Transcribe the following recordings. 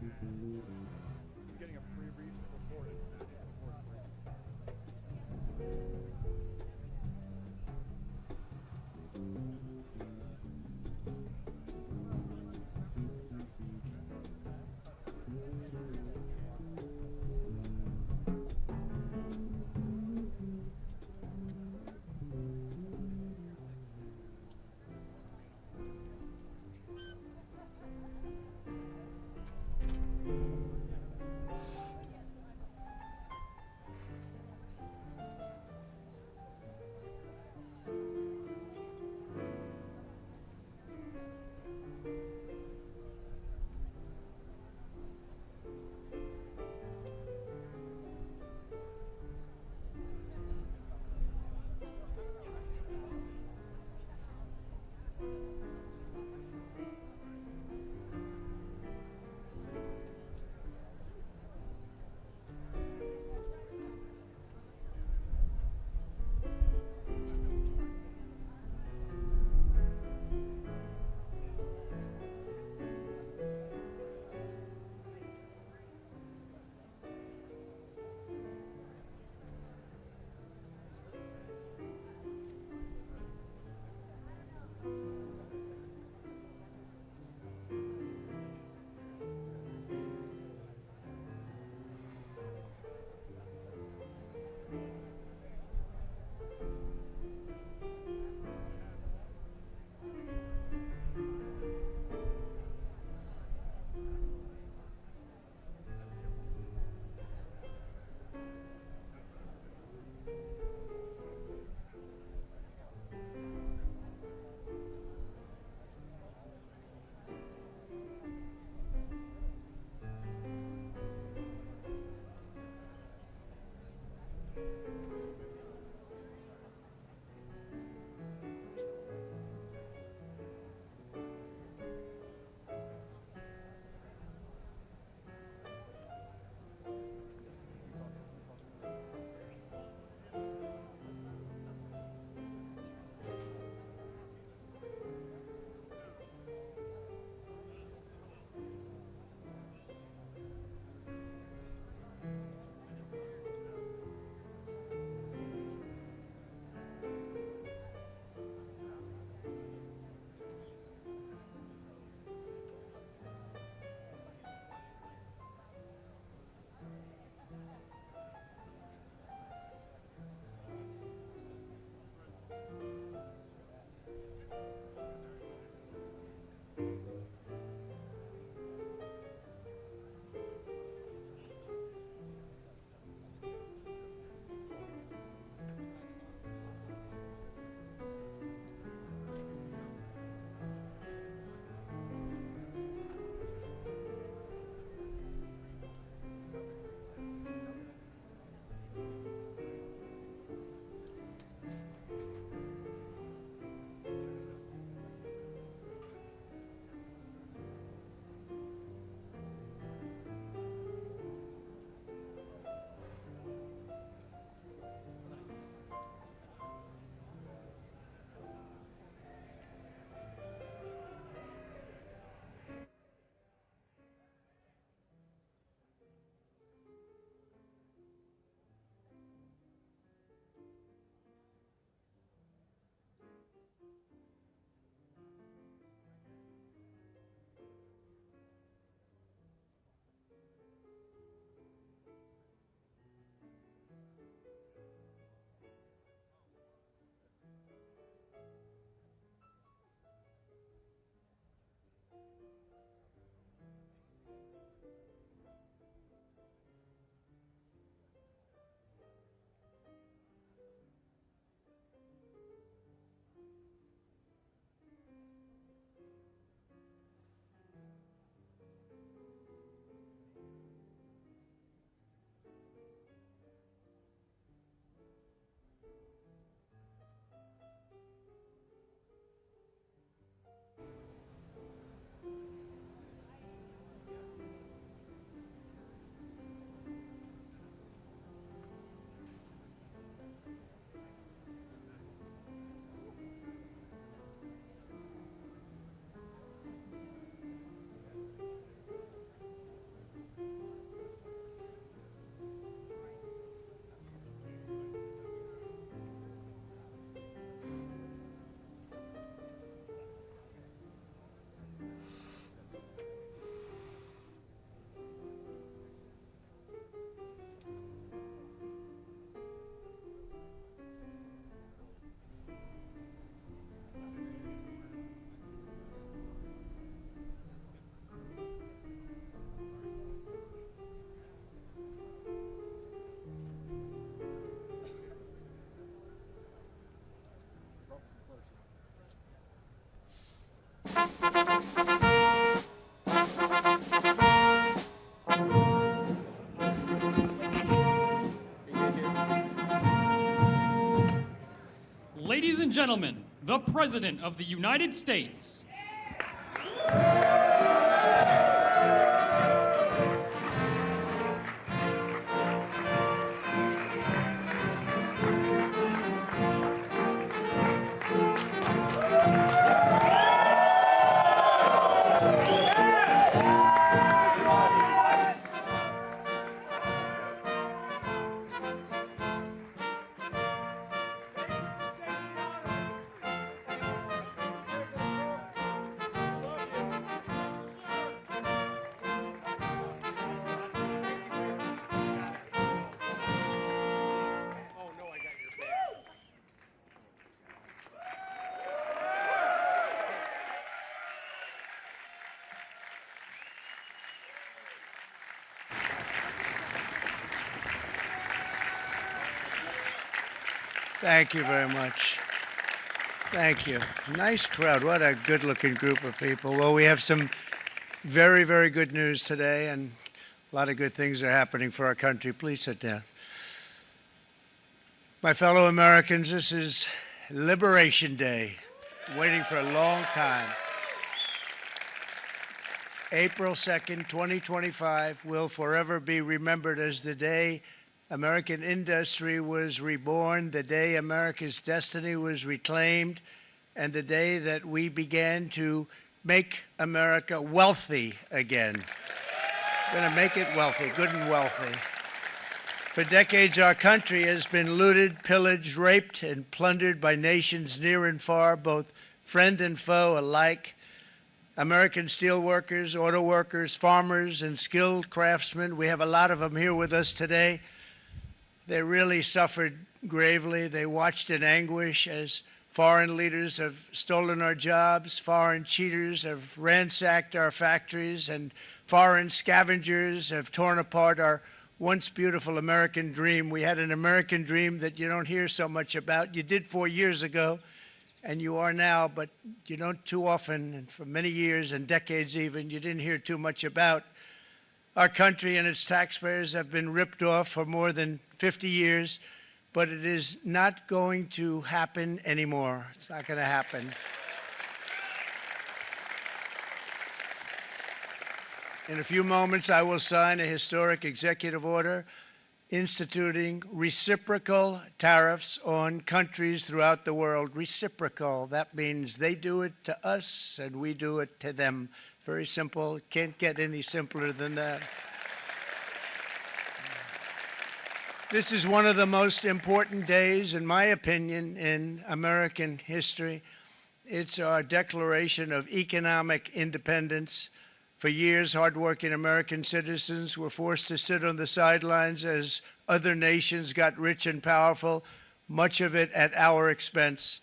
Getting a pre-recorded. gentlemen, the President of the United States. Thank you very much. Thank you. Nice crowd. What a good-looking group of people. Well, we have some very, very good news today, and a lot of good things are happening for our country. Please sit down. My fellow Americans, this is Liberation Day, waiting for a long time. April 2nd, 2025 will forever be remembered as the day American industry was reborn, the day America's destiny was reclaimed, and the day that we began to make America wealthy again. We're going to make it wealthy, good and wealthy. For decades, our country has been looted, pillaged, raped, and plundered by nations near and far, both friend and foe alike. American steelworkers, auto workers, farmers, and skilled craftsmen, we have a lot of them here with us today. They really suffered gravely. They watched in anguish as foreign leaders have stolen our jobs, foreign cheaters have ransacked our factories, and foreign scavengers have torn apart our once beautiful American dream. We had an American dream that you don't hear so much about. You did 4 years ago, and you are now, but you don't too often, and for many years and decades even, you didn't hear too much about. Our country and its taxpayers have been ripped off for more than 50 years, but it is not going to happen anymore. It's not going to happen. In a few moments, I will sign a historic executive order instituting reciprocal tariffs on countries throughout the world. Reciprocal, that means they do it to us and we do it to them. Very simple. Can't get any simpler than that. This is one of the most important days, in my opinion, in American history. It's our declaration of economic independence. For years, hardworking American citizens were forced to sit on the sidelines as other nations got rich and powerful, much of it at our expense.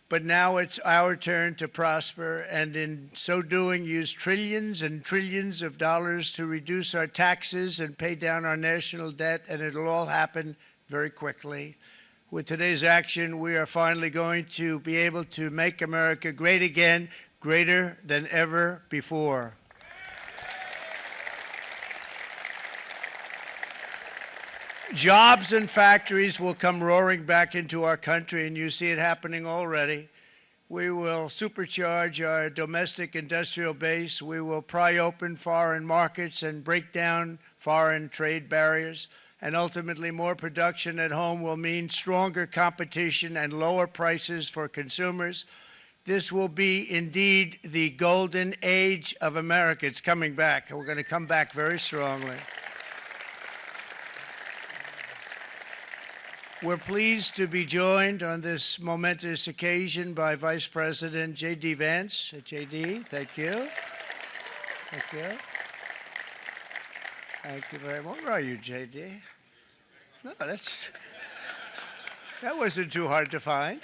But now it's our turn to prosper, and in so doing, use trillions and trillions of dollars to reduce our taxes and pay down our national debt, and it'll all happen very quickly. With today's action, we are finally going to be able to make America great again, greater than ever before. Jobs and factories will come roaring back into our country, and you see it happening already. We will supercharge our domestic industrial base. We will pry open foreign markets and break down foreign trade barriers. And ultimately, more production at home will mean stronger competition and lower prices for consumers. This will be indeed the golden age of America. It's coming back, and we're going to come back very strongly. We're pleased to be joined on this momentous occasion by Vice President J.D. Vance. J.D., thank you. Thank you. Thank you very much. Where are you, J.D.? No, that wasn't too hard to find.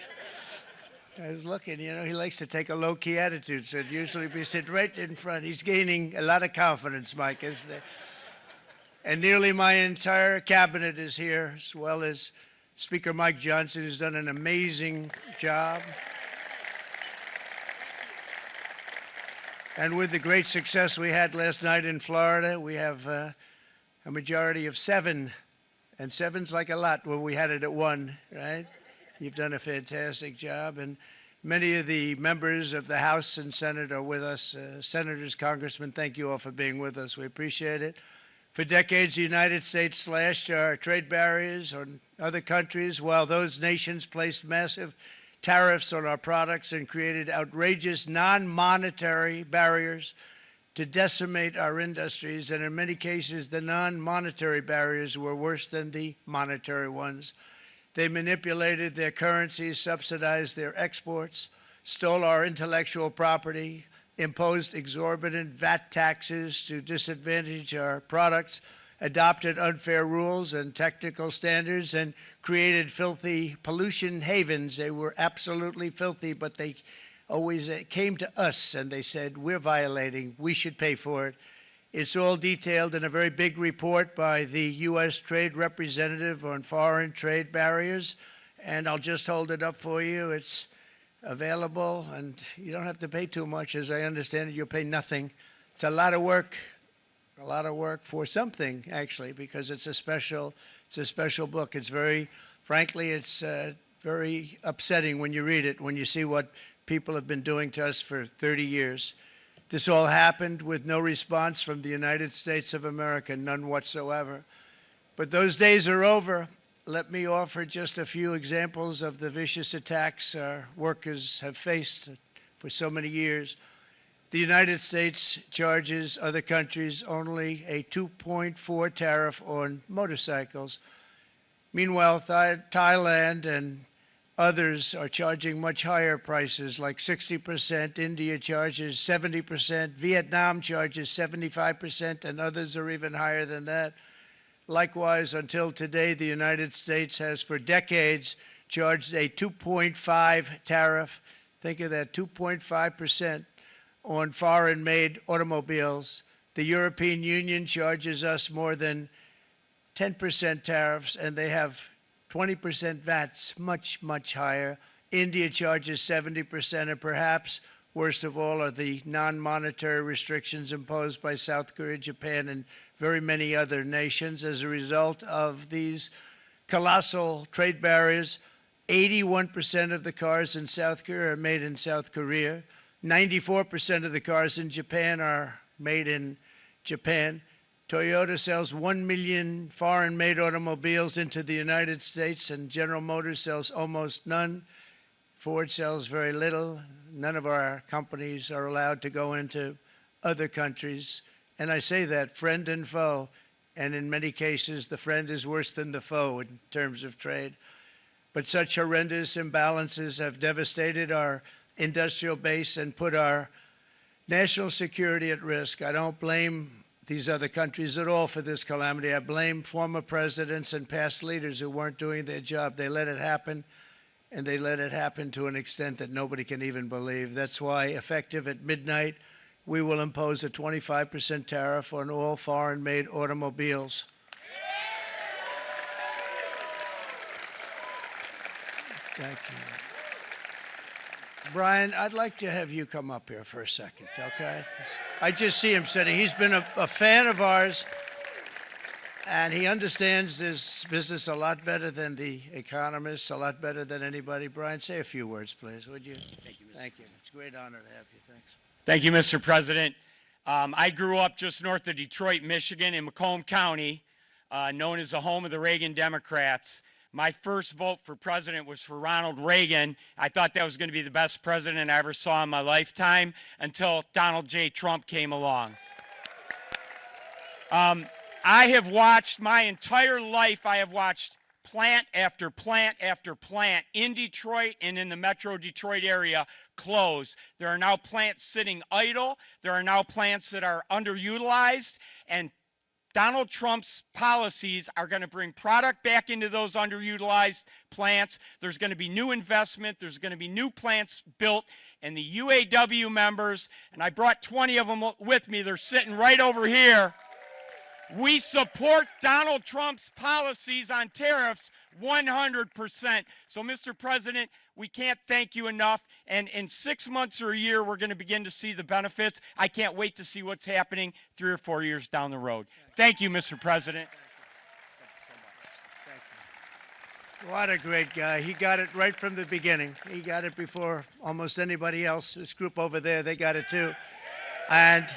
I was looking, you know, he likes to take a low-key attitude, so it'd usually be sit right in front. He's gaining a lot of confidence, Mike, isn't he? And nearly my entire cabinet is here, as well as Speaker Mike Johnson, who's done an amazing job. And with the great success we had last night in Florida, we have a majority of 7. And 7's like a lot when we had it at 1, right? You've done a fantastic job, and many of the members of the House and Senate are with us. Senators, congressmen, thank you all for being with us. We appreciate it. For decades, the United States slashed our trade barriers on other countries, while those nations placed massive tariffs on our products and created outrageous non-monetary barriers to decimate our industries. And in many cases, the non-monetary barriers were worse than the monetary ones. They manipulated their currencies, subsidized their exports, stole our intellectual property, imposed exorbitant VAT taxes to disadvantage our products, adopted unfair rules and technical standards, and created filthy pollution havens. They were absolutely filthy, but they always came to us and they said, we're violating, we should pay for it. It's all detailed in a very big report by the U.S. Trade Representative on foreign trade barriers, and I'll just hold it up for you. It's available, and you don't have to pay too much. As I understand it, you'll pay nothing. It's a lot of work for something, actually, because it's a special book. It's very, frankly, it's very upsetting when you read it, when you see what people have been doing to us for 30 years. This all happened with no response from the United States of America, none whatsoever. But those days are over. Let me offer just a few examples of the vicious attacks our workers have faced for so many years. The United States charges other countries only a 2.4 tariff on motorcycles. Meanwhile, Thailand and others are charging much higher prices, like 60%. India charges 70%. Vietnam charges 75%, and others are even higher than that. Likewise, until today, the United States has for decades charged a 2.5 tariff. Think of that, 2.5% on foreign-made automobiles. The European Union charges us more than 10% tariffs, and they have 20% VATs, much, much higher. India charges 70%, and perhaps worst of all are the non-monetary restrictions imposed by South Korea, Japan, and very many other nations. As a result of these colossal trade barriers, 81% of the cars in South Korea are made in South Korea. 94% of the cars in Japan are made in Japan. Toyota sells 1 million foreign-made automobiles into the United States, and General Motors sells almost none. Ford sells very little. None of our companies are allowed to go into other countries. And I say that, friend and foe, and in many cases, the friend is worse than the foe in terms of trade. But such horrendous imbalances have devastated our industrial base and put our national security at risk. I don't blame these other countries at all for this calamity. I blame former presidents and past leaders who weren't doing their job. They let it happen, and they let it happen to an extent that nobody can even believe. That's why, effective at midnight, we will impose a 25% tariff on all foreign-made automobiles. Thank you. Brian, I'd like to have you come up here for a second, okay? I just see him sitting. He's been a fan of ours, and he understands this business a lot better than the economists, a lot better than anybody. Brian, say a few words, please, would you? Thank you, Mr. Thank you. President. It's a great honor to have you. Thanks. Thank you, Mr. President. I grew up just north of Detroit, Michigan, in Macomb County, known as the home of the Reagan Democrats. My first vote for president was for Ronald Reagan. I thought that was going to be the best president I ever saw in my lifetime until Donald J. Trump came along. I have watched my entire life, I have watched plant after plant after plant in Detroit and in the metro Detroit area close. There are now plants sitting idle. There are now plants that are underutilized, and Donald Trump's policies are going to bring product back into those underutilized plants. There's going to be new investment. There's going to be new plants built. And the UAW members, and I brought 20 of them with me, they're sitting right over here. We support Donald Trump's policies on tariffs 100%. So, Mr. President, we can't thank you enough. And in 6 months or a year, we're going to begin to see the benefits. I can't wait to see what's happening 3 or 4 years down the road. Thank you, Mr. President. Thank you so much. Thank you. What a great guy. He got it right from the beginning. He got it before almost anybody else. This group over there, they got it too. And,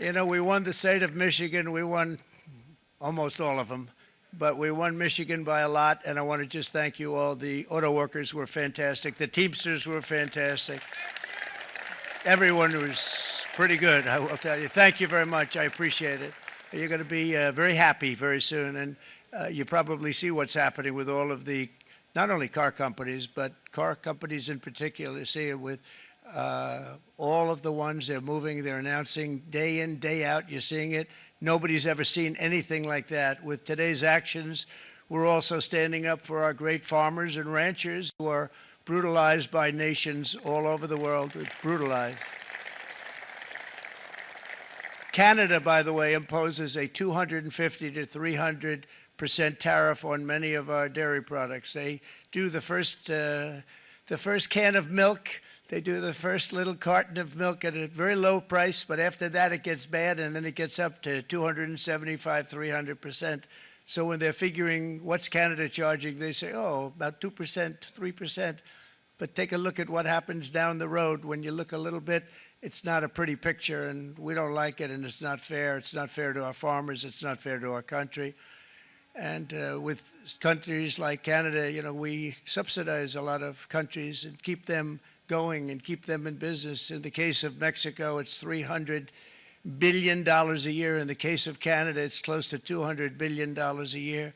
you know, we won the state of Michigan. We won almost all of them. But we won Michigan by a lot, and I want to just thank you all. The auto workers were fantastic. The Teamsters were fantastic. Everyone was pretty good, I will tell you. Thank you very much. I appreciate it. You're going to be very happy very soon, and you probably see what's happening with all of the, not only car companies, but car companies in particular. You see it with all of the ones they're moving, they're announcing day in, day out. You're seeing it. Nobody's ever seen anything like that. With today's actions, we're also standing up for our great farmers and ranchers who are brutalized by nations all over the world. Brutalized. Canada, by the way, imposes a 250 to 300% tariff on many of our dairy products. They do the first can of milk. They do the first little carton of milk at a very low price, but after that it gets bad, and then it gets up to 275, 300%. So when they're figuring what's Canada charging, they say, oh, about 2%, 3%. But take a look at what happens down the road. When you look a little bit, it's not a pretty picture, and we don't like it, and it's not fair. It's not fair to our farmers. It's not fair to our country. And with countries like Canada, you know, we subsidize a lot of countries and keep them going and keep them in business. In the case of Mexico, it's $300 billion a year. In the case of Canada, it's close to $200 billion a year.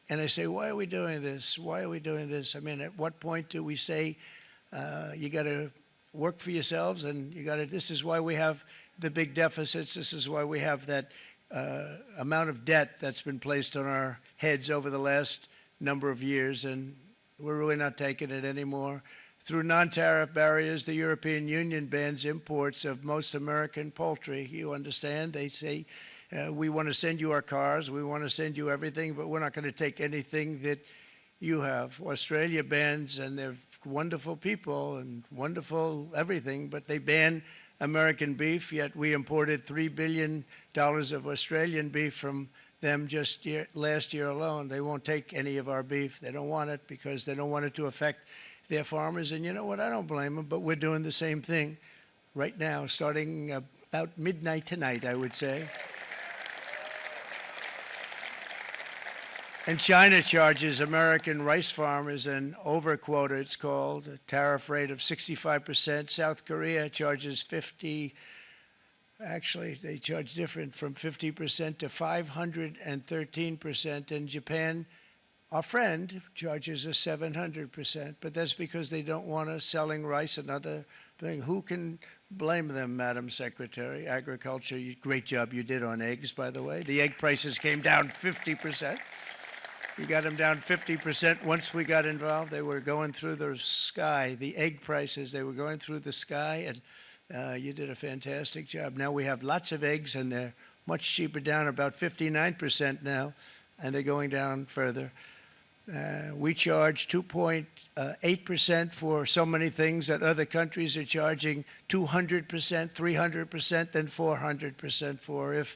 And I say, why are we doing this? Why are we doing this? I mean, at what point do we say, you got to work for yourselves, and you got to, this is why we have the big deficits. This is why we have that amount of debt that's been placed on our heads over the last number of years, and we're really not taking it anymore. Through non-tariff barriers, the European Union bans imports of most American poultry. You understand? They say, we want to send you our cars, we want to send you everything, but we're not going to take anything that you have. Australia bans, and they're wonderful people and wonderful everything, but they ban American beef, yet we imported $3 billion of Australian beef from them just last year alone. They won't take any of our beef. They don't want it because they don't want it to affect their farmers. And you know what? I don't blame them, but we're doing the same thing right now, starting about midnight tonight, I would say. And China charges American rice farmers an overquota, it's called, a tariff rate of 65%. South Korea charges 50%. Actually, they charge different, from 50% to 513%. And Japan, our friend, charges us 700%. But that's because they don't want us selling rice, another thing. Who can blame them, Madam Secretary? Agriculture, great job you did on eggs, by the way. The egg prices came down 50%. You got them down 50%. Once we got involved, they were going through the sky. The egg prices, they were going through the sky, and you did a fantastic job. Now we have lots of eggs, and they're much cheaper, down about 59% now, and they're going down further. We charge 2.8% for so many things that other countries are charging 200%, 300%, and 400% for. If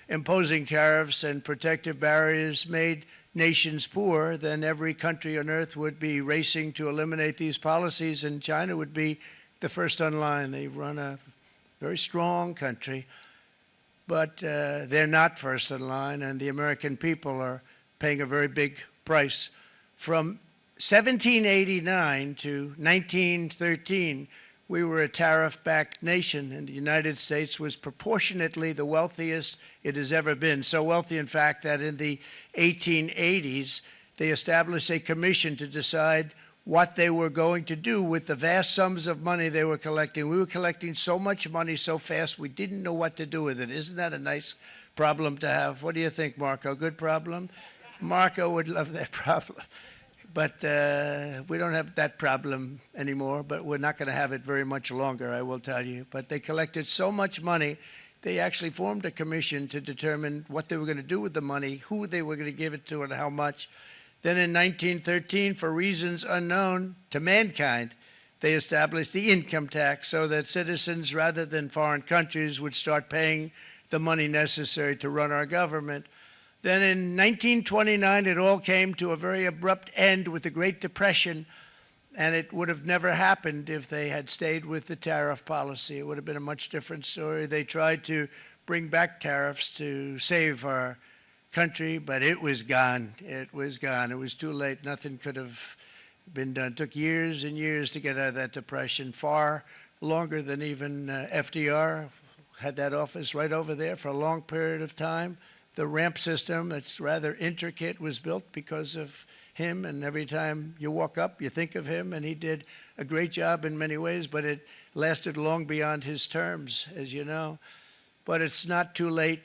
imposing tariffs and protective barriers made nations poor, then every country on earth would be racing to eliminate these policies, and China would be the first on line. They run a very strong country, but they're not first in line, and the American people are paying a very big price. From 1789 to 1913, we were a tariff-backed nation, and the United States was proportionately the wealthiest it has ever been. So wealthy, in fact, that in the 1880s, they established a commission to decide what they were going to do with the vast sums of money they were collecting. We were collecting so much money so fast, we didn't know what to do with it. Isn't that a nice problem to have? What do you think, Marco? Good problem? Marco would love that problem. But we don't have that problem anymore, but we're not going to have it very much longer, I will tell you. But they collected so much money, they actually formed a commission to determine what they were going to do with the money, who they were going to give it to, and how much. Then in 1913, for reasons unknown to mankind, they established the income tax so that citizens, rather than foreign countries, would start paying the money necessary to run our government. Then in 1929, it all came to a very abrupt end with the Great Depression, and it would have never happened if they had stayed with the tariff policy. It would have been a much different story. They tried to bring back tariffs to save our country, but it was gone. It was gone. It was too late. Nothing could have been done. It took years and years to get out of that depression, far longer than even FDR had that office right over there for a long period of time. The ramp system, it's rather intricate, was built because of him, and every time you walk up, you think of him, and he did a great job in many ways, but it lasted long beyond his terms, as you know. But it's not too late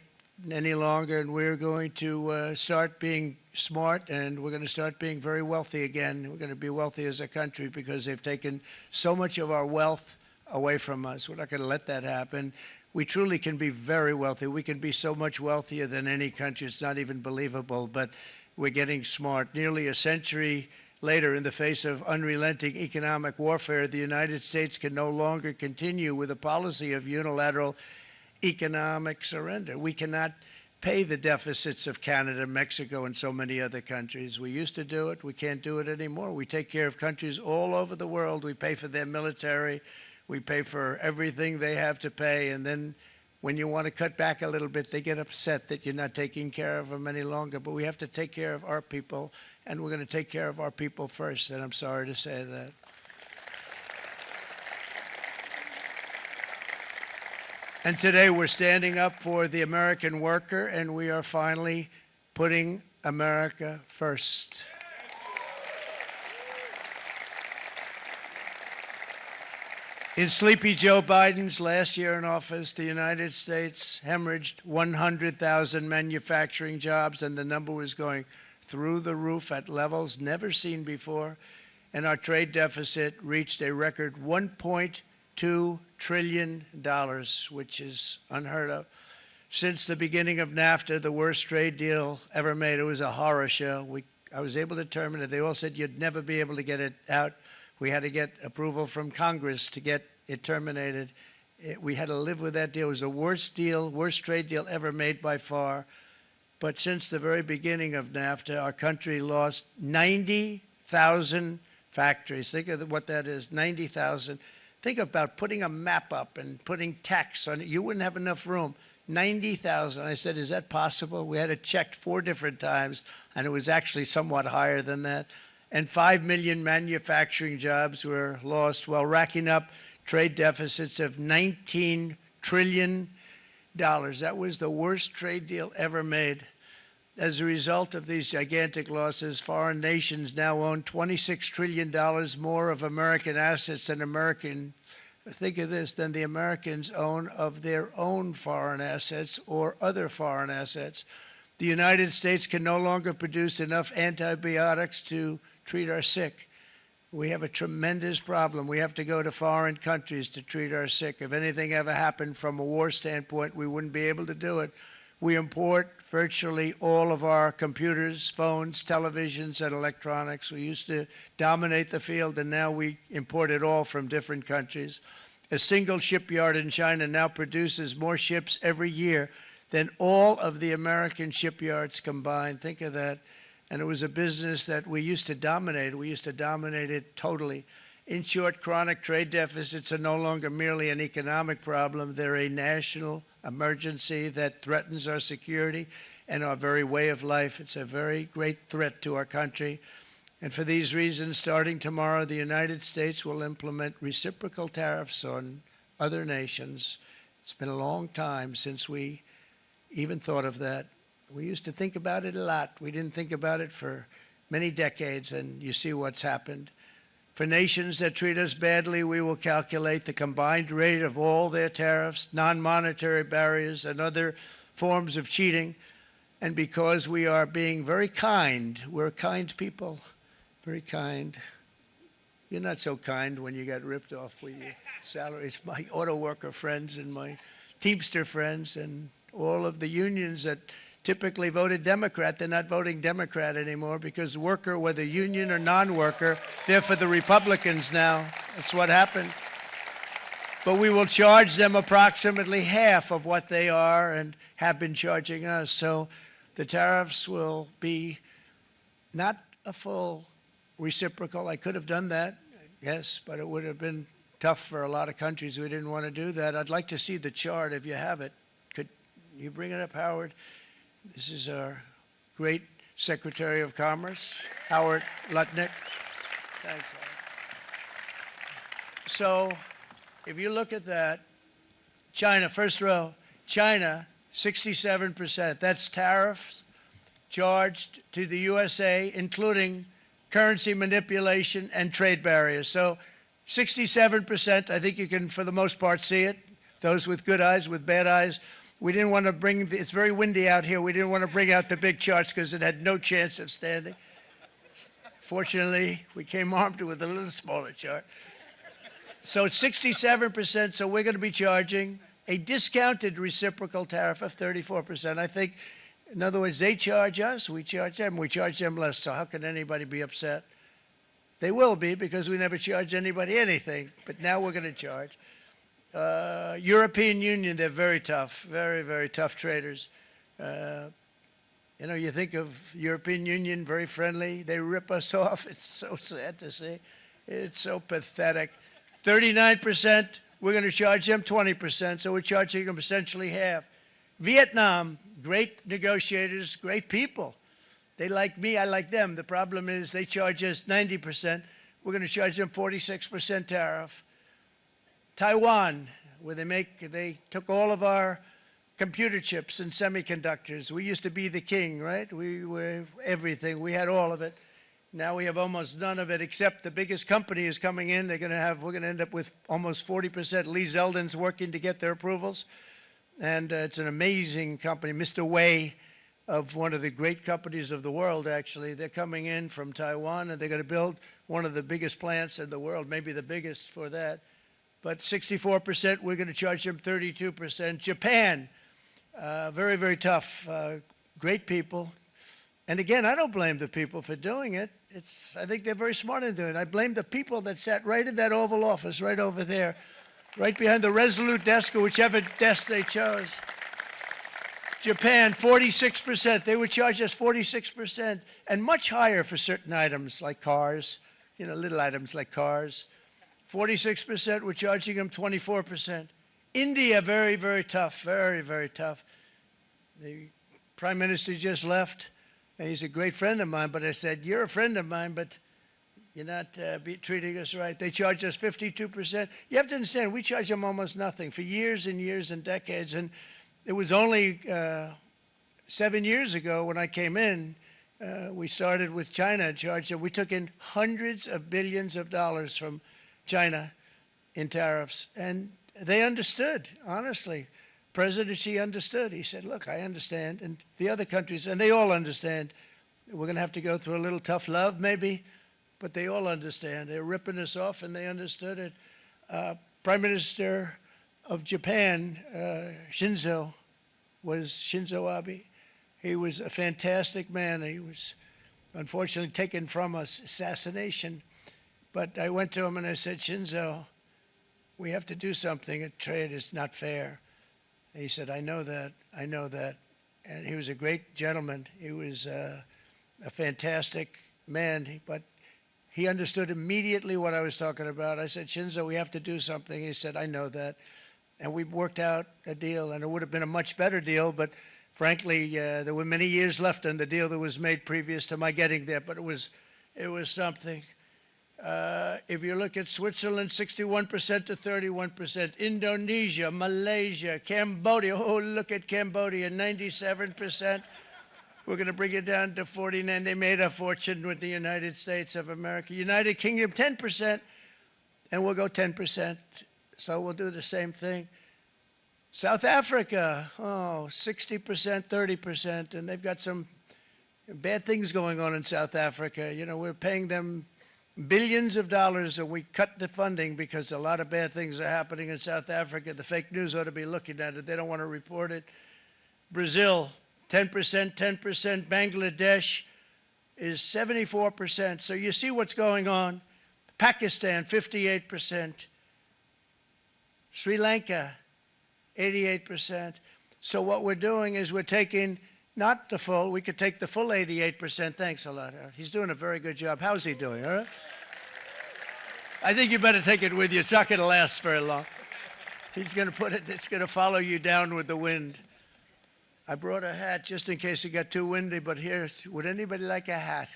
any longer, and we're going to start being smart, and we're going to start being very wealthy again. We're going to be wealthy as a country because they've taken so much of our wealth away from us. We're not going to let that happen. We truly can be very wealthy. We can be so much wealthier than any country. It's not even believable, but we're getting smart. Nearly a century later, in the face of unrelenting economic warfare, the United States can no longer continue with a policy of unilateral economic surrender. We cannot pay the deficits of Canada, Mexico, and so many other countries. We used to do it. We can't do it anymore. We take care of countries all over the world. We pay for their military. We pay for everything they have to pay, and then when you want to cut back a little bit, they get upset that you're not taking care of them any longer. But we have to take care of our people, and we're going to take care of our people first, and I'm sorry to say that. And today we're standing up for the American worker, and we are finally putting America first. In Sleepy Joe Biden's last year in office, the United States hemorrhaged 100,000 manufacturing jobs, and the number was going through the roof at levels never seen before. And our trade deficit reached a record $1.2 trillion, which is unheard of. Since the beginning of NAFTA, the worst trade deal ever made, it was a horror show. I was able to terminate it. They all said you'd never be able to get it out. We had to get approval from Congress to get it terminated. We had to live with that deal. It was the worst deal, worst trade deal ever made by far. But since the very beginning of NAFTA, our country lost 90,000 factories. Think of what that is, 90,000. Think about putting a map up and putting tax on it. You wouldn't have enough room. 90,000. I said, is that possible? We had it checked 4 different times, and it was actually somewhat higher than that. And 5 million manufacturing jobs were lost while racking up trade deficits of $19 trillion. That was the worst trade deal ever made. As a result of these gigantic losses, foreign nations now own $26 trillion more of American assets than think of this, than the Americans own of their own foreign assets or other foreign assets. The United States can no longer produce enough antibiotics to treat our sick. We have a tremendous problem. We have to go to foreign countries to treat our sick. If anything ever happened from a war standpoint, we wouldn't be able to do it. We import virtually all of our computers, phones, televisions, and electronics. We used to dominate the field, and now we import it all from different countries. A single shipyard in China now produces more ships every year than all of the American shipyards combined. Think of that. And it was a business that we used to dominate. We used to dominate it totally. In short, chronic trade deficits are no longer merely an economic problem. They're a national emergency that threatens our security and our very way of life. It's a very great threat to our country. And for these reasons, starting tomorrow, the United States will implement reciprocal tariffs on other nations. It's been a long time since we even thought of that. We used to think about it a lot. We didn't think about it for many decades, and you see what's happened. For nations that treat us badly, we will calculate the combined rate of all their tariffs, non-monetary barriers, and other forms of cheating. And because we are being very kind, we're kind people, very kind. You're not so kind when you got ripped off with your salaries. My auto worker friends and my Teamster friends and all of the unions that typically voted Democrat, they're not voting Democrat anymore because worker, whether union or non-worker, they're for the Republicans now. That's what happened. But we will charge them approximately half of what they are and have been charging us. So The tariffs will be not a full reciprocal. I could have done that, yes, but it would have been tough for a lot of countries. We didn't want to do that. I'd like to see the chart if you have it. Could you bring it up, Howard? This is our great Secretary of Commerce, Howard Lutnick. Thanks, Howard. So if you look at that, China, first row, China, 67%. That's tariffs charged to the USA, including currency manipulation and trade barriers. So 67%, I think you can, for the most part, see it. Those with good eyes, with bad eyes. We didn't want to bring, it's very windy out here. We didn't want to bring out the big charts because it had no chance of standing. Fortunately, we came armed with a little smaller chart. So it's 67%, so we're going to be charging a discounted reciprocal tariff of 34%. I think, in other words, they charge us, we charge them less, so how can anybody be upset? They will be, because we never charge anybody anything, but now we're going to charge. European Union, they're very tough, very, very tough traders. You know, you think of European Union, very friendly. They rip us off. It's so sad to see. It's so pathetic. 39%, we're going to charge them 20%, so we're charging them essentially half. Vietnam, great negotiators, great people. They like me, I like them. The problem is they charge us 90%. We're going to charge them 46% tariff. Taiwan, where they took all of our computer chips and semiconductors. We used to be the king, right? We were everything. We had all of it. Now we have almost none of it, except the biggest company is coming in. We're going to end up with almost 40%. Lee Zeldin's working to get their approvals. And it's an amazing company. Mr. Wei, of one of the great companies of the world, actually, they're coming in from Taiwan, and they're going to build one of the biggest plants in the world, maybe the biggest for that. But 64%, we're going to charge them 32%. Japan, very, very tough, great people. And again, I don't blame the people for doing it. I think they're very smart in doing it. I blame the people that sat right in that Oval Office, right over there, right behind the Resolute desk or whichever desk they chose. Japan, 46%. They would charge us 46%, and much higher for certain items like cars, you know, little items like cars. 46%, we're charging them 24%. India, very, very tough, very, very tough. The Prime Minister just left, and he's a great friend of mine, but I said, you're a friend of mine, but you're not treating us right. They charge us 52%. You have to understand, we charge them almost nothing for years and years and decades, and it was only 7 years ago when I came in, we started with China and charged them. We took in hundreds of billions of dollars from China in tariffs, and they understood, honestly. President Xi understood. He said, look, I understand, and the other countries, and they all understand. We're going to have to go through a little tough love, maybe, but they all understand. They're ripping us off, and they understood it. Prime Minister of Japan, Shinzo Abe. He was a fantastic man. He was unfortunately taken from us, assassination. But I went to him and I said, Shinzo, we have to do something. Trade is not fair. And he said, I know that, I know that. And he was a great gentleman. He was a fantastic man, but he understood immediately what I was talking about. I said, Shinzo, we have to do something. He said, I know that. And we worked out a deal, and it would have been a much better deal, but frankly, there were many years left in the deal that was made previous to my getting there, but it was something. If you look at Switzerland, 61% to 31%. Indonesia, Malaysia, Cambodia. Oh, look at Cambodia, 97%. We're going to bring it down to 49. They made a fortune with the United States of America. United Kingdom, 10%, and we'll go 10%. So we'll do the same thing. South Africa, 60%, 30%, and they've got some bad things going on in South Africa. You know, we're paying them billions of dollars, and we cut the funding because a lot of bad things are happening in South Africa. The fake news ought to be looking at it. They don't want to report it. Brazil, 10%, 10%. Bangladesh is 74%. So you see what's going on. Pakistan, 58%. Sri Lanka, 88%. So what we're doing is we're taking Not the full. We could take the full 88%. Thanks a lot, Aaron. He's doing a very good job. How's he doing, all right? I think you better take it with you. It's not going to last very long. He's going to put it, it's going to follow you down with the wind. I brought a hat just in case it got too windy, but here, would anybody like a hat?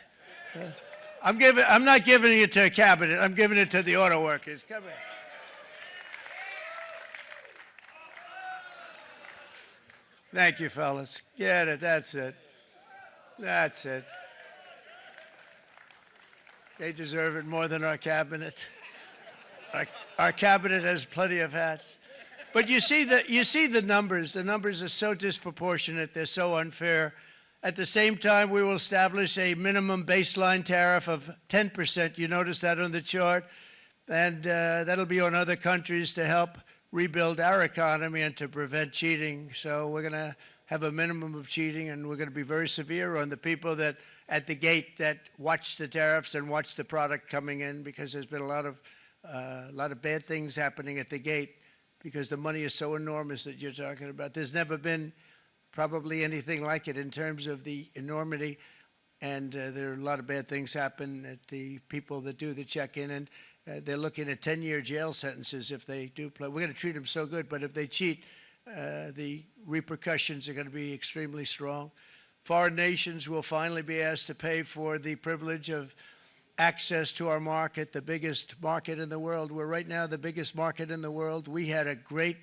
I'm not giving it to a cabinet. I'm giving it to the auto workers. Come here. Thank you, fellas. Get it. That's it. That's it. They deserve it more than our cabinet. Our cabinet has plenty of hats. But you see the numbers. The numbers are so disproportionate. They're so unfair. At the same time, we will establish a minimum baseline tariff of 10%. You notice that on the chart? And that'll be on other countries to help rebuild our economy and to prevent cheating. So we're going to have a minimum of cheating, and we're going to be very severe on the people that at the gate that watch the tariffs and watch the product coming in, because there's been a lot of bad things happening at the gate because the money is so enormous that you're talking about. There's never been probably anything like it in terms of the enormity, and there are a lot of bad things happen at the people that do the check-in, and they're looking at 10-year jail sentences if they do play. We're going to treat them so good, but if they cheat, the repercussions are going to be extremely strong. Foreign nations will finally be asked to pay for the privilege of access to our market, the biggest market in the world. We're right now the biggest market in the world. We had a great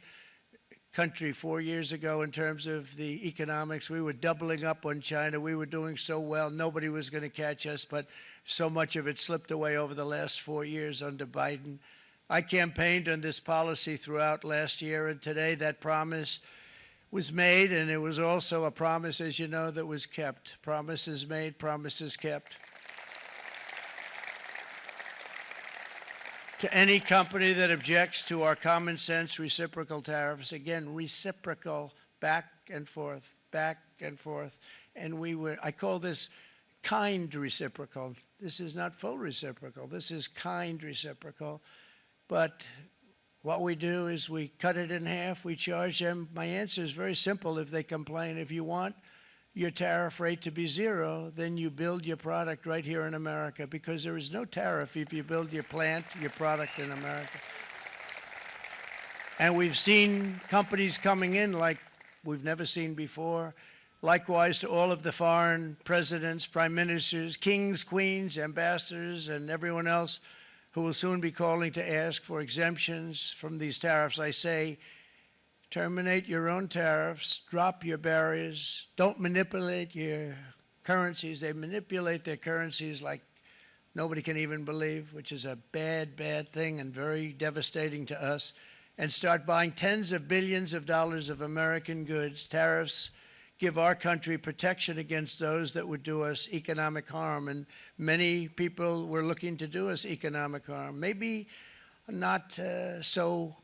country 4 years ago in terms of the economics. We were doubling up on China. We were doing so well. Nobody was going to catch us, but so much of it slipped away over the last 4 years under Biden. I campaigned on this policy throughout last year, and today that promise was made, and it was also a promise, as you know, that was kept. Promises made, promises kept. To any company that objects to our common sense reciprocal tariffs, again, reciprocal, back and forth, back and forth. And I call this kind reciprocal. This is not full reciprocal. This is kind reciprocal. But what we do is we cut it in half. We charge them. My answer is very simple if they complain. If you want your tariff rate to be zero, then you build your product right here in America, because there is no tariff if you build your plant, your product in America. And we've seen companies coming in like we've never seen before. Likewise to all of the foreign presidents, prime ministers, kings, queens, ambassadors, and everyone else who will soon be calling to ask for exemptions from these tariffs. I say, terminate your own tariffs, drop your barriers, don't manipulate your currencies. They manipulate their currencies like nobody can even believe, which is a bad, bad thing and very devastating to us. And start buying tens of billions of dollars of American goods. Tariffs give our country protection against those that would do us economic harm. And many people were looking to do us economic harm. Maybe not so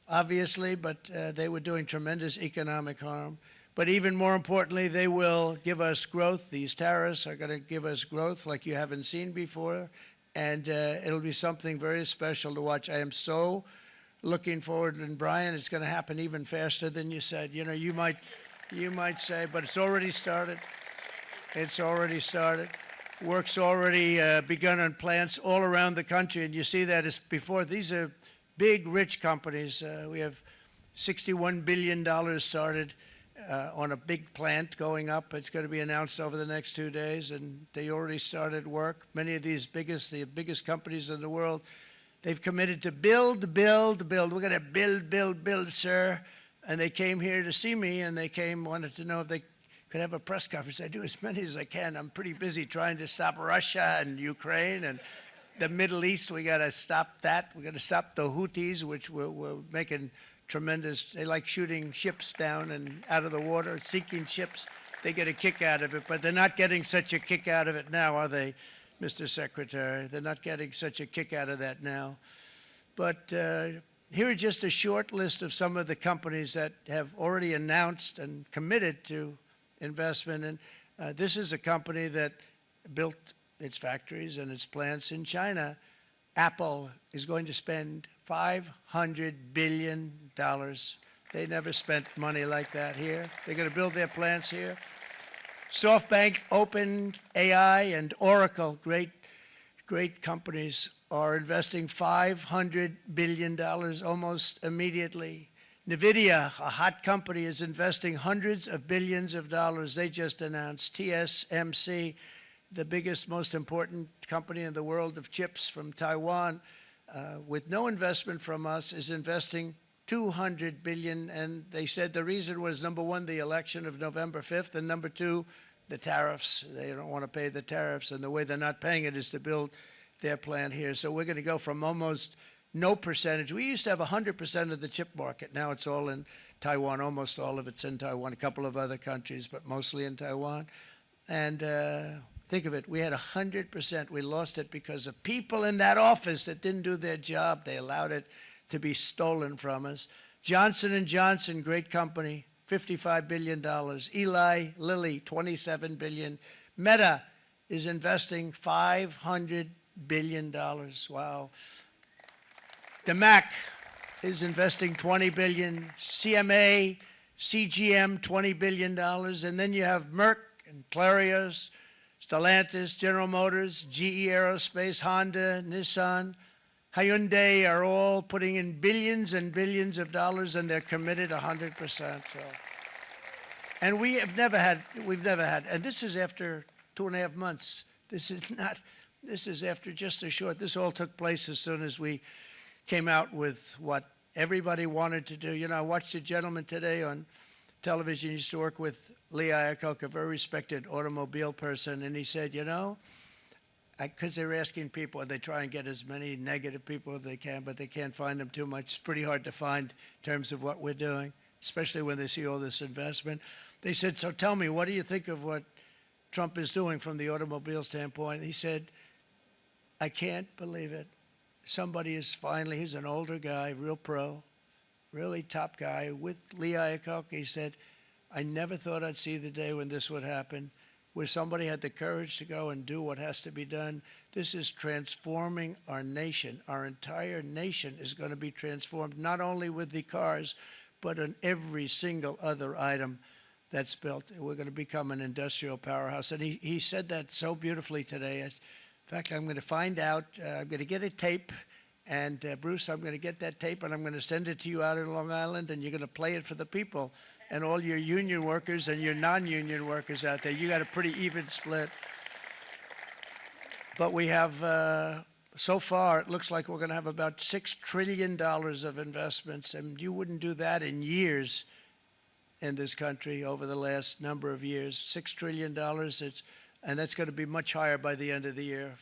obviously, but they were doing tremendous economic harm. But even more importantly, they will give us growth. These tariffs are going to give us growth like you haven't seen before, and it'll be something very special to watch. I am so looking forward, and Brian, it's going to happen even faster than you said. You know, you might say, but it's already started. It's already started. Work's already begun on plants all around the country, and you see that as before. These are big, rich companies. We have $61 billion started on a big plant going up. It's going to be announced over the next 2 days, and they already started work. Many of these the biggest companies in the world, they've committed to build, build, build. We're going to build, build, build, sir. And they came here to see me, and they wanted to know if they could have a press conference. I do as many as I can. I'm pretty busy trying to stop Russia and Ukraine and the Middle East. We got to stop that. We got to stop the Houthis, which we're making tremendous. They like shooting ships down and out of the water, sinking ships. They get a kick out of it, but they're not getting such a kick out of it now, are they, Mr. Secretary? They're not getting such a kick out of that now. But here are just a short list of some of the companies that have already announced and committed to investment. And this is a company that built its factories and its plants in China. Apple is going to spend $500 billion. They never spent money like that here. They're going to build their plants here. SoftBank, OpenAI, and Oracle, great companies, are investing $500 billion almost immediately. NVIDIA, a hot company, is investing hundreds of billions of dollars. They just announced. TSMC, the biggest, most important company in the world of chips from Taiwan, with no investment from us, is investing $200 billion. And they said the reason was, number one, the election of November 5th, and number two, the tariffs. They don't want to pay the tariffs, and the way they're not paying it is to build their plant here. So we're going to go from almost no percentage. We used to have 100% of the chip market. Now it's all in Taiwan. Almost all of it's in Taiwan, a couple of other countries, but mostly in Taiwan. And think of it, we had 100%. We lost it because of people in that office that didn't do their job. They allowed it to be stolen from us. Johnson & Johnson, great company, $55 billion. Eli Lilly, $27 billion. Meta is investing $500 billion. Wow. DeMac is investing $20 billion. CMA, CGM, $20 billion. And then you have Merck and Clarios, Stellantis, General Motors, GE Aerospace, Honda, Nissan, Hyundai are all putting in billions and billions of dollars, and they're committed 100%. So. And we've never had, and this is after 2.5 months. This is after just a short, this all took place as soon as we came out with what everybody wanted to do. You know, I watched a gentleman today on television. He used to work with Lee Iacocca, a very respected automobile person, and he said, you know, because they're asking people, and they try and get as many negative people as they can, but they can't find them too much. It's pretty hard to find in terms of what we're doing, especially when they see all this investment. They said, so tell me, what do you think of what Trump is doing from the automobile standpoint? He said, I can't believe it. Somebody is finally, he's an older guy, real pro, really top guy, with Lee Iacocca. He said, I never thought I'd see the day when this would happen, where somebody had the courage to go and do what has to be done. This is transforming our nation. Our entire nation is going to be transformed, not only with the cars, but on every single other item that's built. We're going to become an industrial powerhouse. And he said that so beautifully today. In fact, I'm going to find out, I'm going to get a tape, and Bruce, I'm going to get that tape, and I'm going to send it to you out in Long Island, and you're going to play it for the people. And all your union workers and your non-union workers out there, you got a pretty even split. But we have, so far, it looks like we're going to have about $6 trillion of investments, and you wouldn't do that in years in this country over the last number of years. $6 trillion, and that's going to be much higher by the end of the year.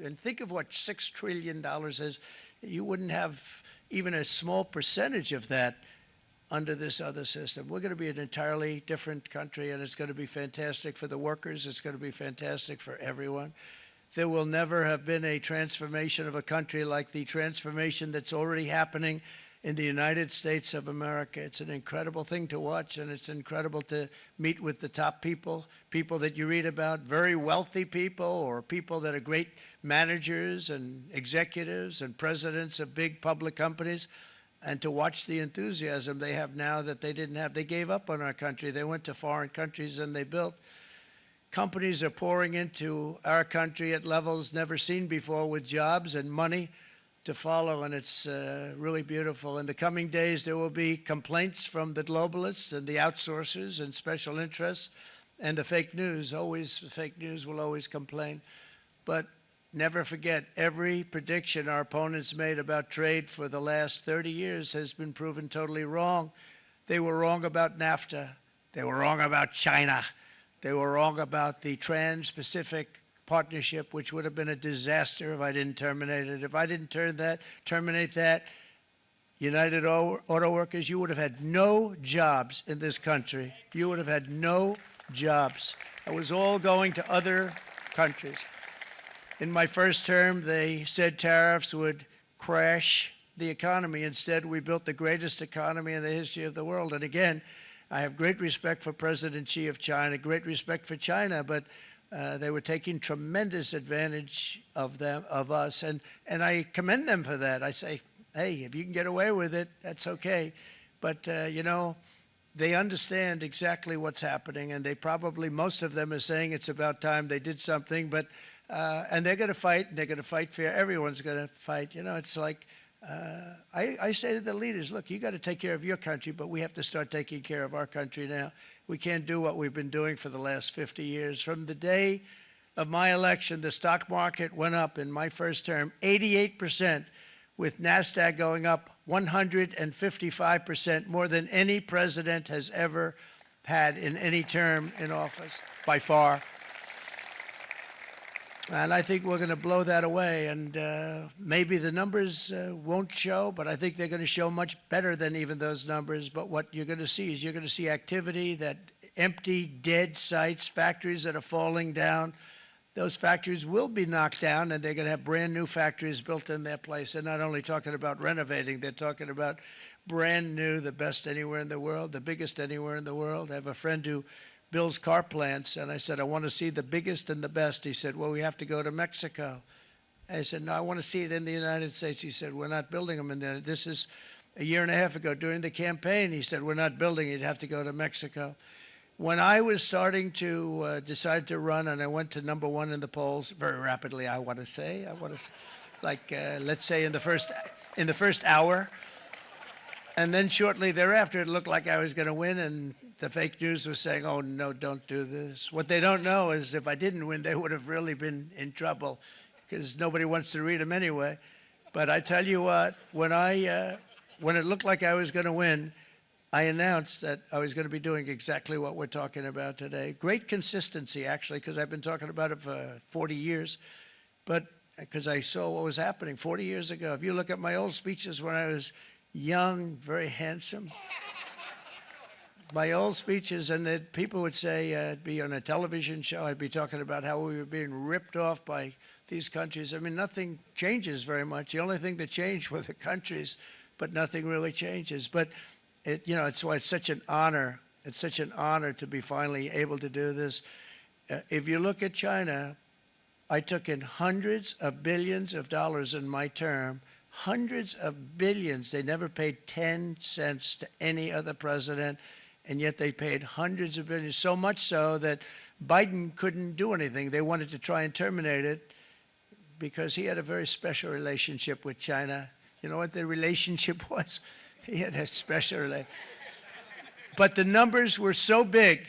And think of what $6 trillion is. You wouldn't have even a small percentage of that under this other system. We're going to be an entirely different country, and it's going to be fantastic for the workers. It's going to be fantastic for everyone. There will never have been a transformation of a country like the transformation that's already happening in the United States of America. It's an incredible thing to watch, and it's incredible to meet with the top people, people that you read about, very wealthy people, or people that are great managers and executives and presidents of big public companies, and to watch the enthusiasm they have now that they didn't have. They gave up on our country. They went to foreign countries and they built. Companies are pouring into our country at levels never seen before, with jobs and money to follow, and it's really beautiful. In the coming days, there will be complaints from the globalists and the outsourcers and special interests and the fake news. Always, the fake news will always complain. But never forget, every prediction our opponents made about trade for the last 30 years has been proven totally wrong. They were wrong about NAFTA. They were wrong about China. They were wrong about the Trans-Pacific Partnership, which would have been a disaster if I didn't terminate it. If I didn't terminate that, United Auto Workers, you would have had no jobs in this country. You would have had no jobs. It was all going to other countries. In my first term, they said tariffs would crash the economy. Instead, we built the greatest economy in the history of the world. And again, I have great respect for President Xi of China, great respect for China, but they were taking tremendous advantage of us, and I commend them for that. I say, hey, if you can get away with it, that's okay. But, you know, they understand exactly what's happening, and they probably, most of them are saying it's about time they did something, but, and they're going to fight, and they're going to fight fair. Everyone's going to fight. You know, it's like, I say to the leaders, look, you got to take care of your country, but we have to start taking care of our country now. We can't do what we've been doing for the last 50 years. From the day of my election, the stock market went up in my first term 88%, with NASDAQ going up 155%, more than any president has ever had in any term in office, by far. And I think we're going to blow that away. And maybe the numbers won't show, but I think they're going to show much better than even those numbers. But what you're going to see is you're going to see activity, that empty, dead sites, factories that are falling down. Those factories will be knocked down, and they're going to have brand new factories built in their place. They're not only talking about renovating, they're talking about brand new, the best anywhere in the world, the biggest anywhere in the world. I have a friend who builds car plants, and I said, I want to see the biggest and the best. He said, well, we have to go to Mexico. I said, no, I want to see it in the United States. He said, we're not building them in there. This is a year and a half ago during the campaign. He said, we're not building it. You'd have to go to Mexico. When I was starting to decide to run, and I went to #1 in the polls very rapidly, I want to say, like let's say in the first hour, and then shortly thereafter, it looked like I was going to win, and the fake news was saying, "Oh no, don't do this." What they don't know is if I didn't win, they would have really been in trouble, because nobody wants to read them anyway. But I tell you what, when it looked like I was going to win, I announced that I was going to be doing exactly what we're talking about today. Great consistency, actually, because I've been talking about it for 40 years, but because I saw what was happening 40 years ago. If you look at my old speeches when I was young, very handsome, my old speeches, and people would say, I'd be on a television show, I'd be talking about how we were being ripped off by these countries. I mean, nothing changes very much. The only thing that changed were the countries, but nothing really changes. But it's why it's such an honor. It's such an honor to be finally able to do this. If you look at China, I took in hundreds of billions of dollars in my term, hundreds of billions. They never paid 10 cents to any other president, and yet they paid hundreds of billions, so much so that Biden couldn't do anything. They wanted to try and terminate it because he had a very special relationship with China. You know what the relationship was? He had a special relationship. But the numbers were so big,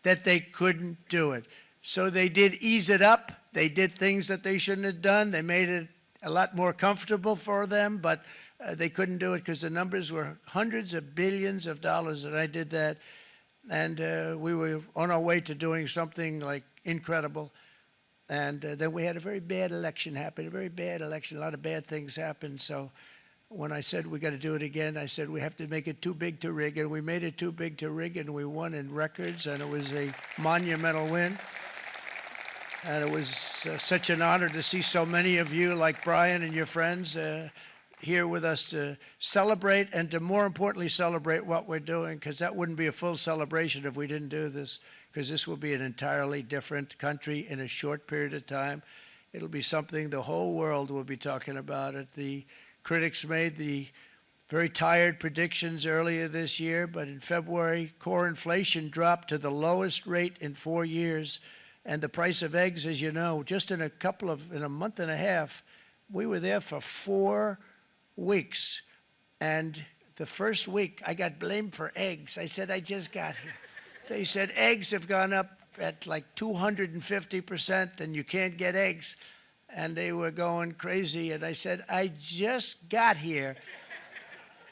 that they couldn't do it. So they did ease it up. They did things that they shouldn't have done. They made it a lot more comfortable for them, but they couldn't do it because the numbers were hundreds of billions of dollars, and I did that. And we were on our way to doing something like incredible. And then we had a very bad election happen, a very bad election. A lot of bad things happened. So when I said we got to do it again, I said we have to make it too big to rig. And we made it too big to rig, and we won in records. And it was a monumental win. And it was such an honor to see so many of you, like Brian and your friends, here with us to celebrate, and to more importantly celebrate what we're doing, because that wouldn't be a full celebration if we didn't do this. Because this will be an entirely different country in a short period of time. It'll be something the whole world will be talking about it. The critics made the very tired predictions earlier this year, but in February, core inflation dropped to the lowest rate in 4 years. And the price of eggs, as you know, just in a month and a half, we were there for 4 weeks. And the first week, I got blamed for eggs. I said, I just got here. They said eggs have gone up at like 250%, and you can't get eggs. And they were going crazy. And I said, I just got here.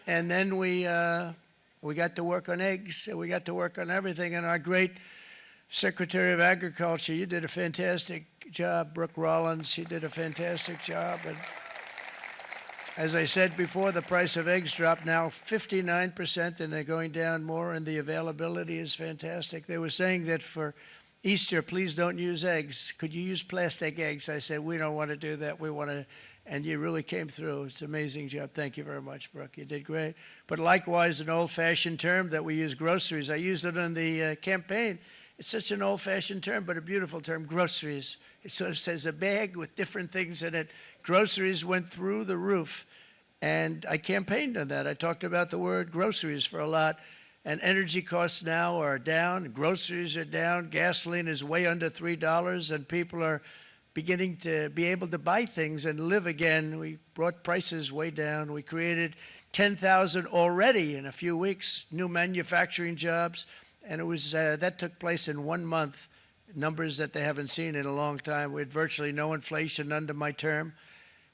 And then we got to work on eggs, and we got to work on everything. And our great Secretary of Agriculture, you did a fantastic job. Brooke Rollins, she did a fantastic job. And as I said before, the price of eggs dropped now 59%, and they're going down more, and the availability is fantastic. They were saying that for Easter, please don't use eggs. Could you use plastic eggs? I said, we don't want to do that. We want to, and you really came through. It's an amazing job. Thank you very much, Brooke. You did great. But likewise, an old-fashioned term that we use, groceries. I used it in the campaign. It's such an old-fashioned term, but a beautiful term, groceries. It sort of says a bag with different things in it. Groceries went through the roof. And I campaigned on that. I talked about the word groceries for a lot. And energy costs now are down, groceries are down, gasoline is way under $3, and people are beginning to be able to buy things and live again. We brought prices way down. We created 10,000 already in a few weeks, new manufacturing jobs, and it was that took place in 1 month, numbers that they haven't seen in a long time. We had virtually no inflation under my term.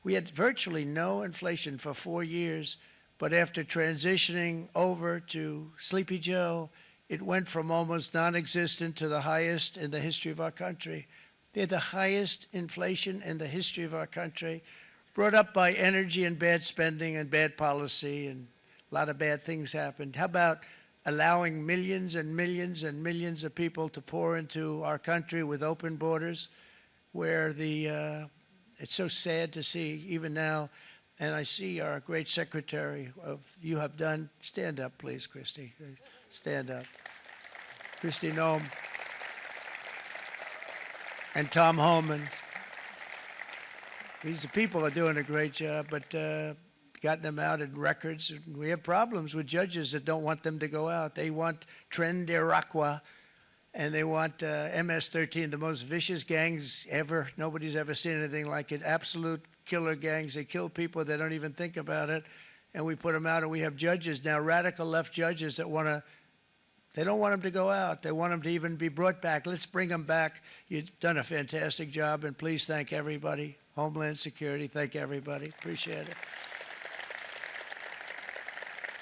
We had virtually no inflation for 4 years. But after transitioning over to Sleepy Joe, it went from almost non-existent to the highest in the history of our country. They had the highest inflation in the history of our country, brought up by energy and bad spending and bad policy, and a lot of bad things happened. How about allowing millions and millions and millions of people to pour into our country with open borders, where it's so sad to see even now. And I see our great secretary of You Have Done. Stand up, please, Christy. Stand up. Christy Noem. And Tom Homan. These people are doing a great job, but gotten them out in records. We have problems with judges that don't want them to go out. They want Tren de Aragua, and they want MS-13, the most vicious gangs ever. Nobody's ever seen anything like it. Absolute killer gangs. They kill people. They don't even think about it. And we put them out, and we have judges now, radical left judges that they don't want them to go out. They want them to even be brought back. Let's bring them back. You've done a fantastic job, and please thank everybody. Homeland Security, thank everybody. Appreciate it.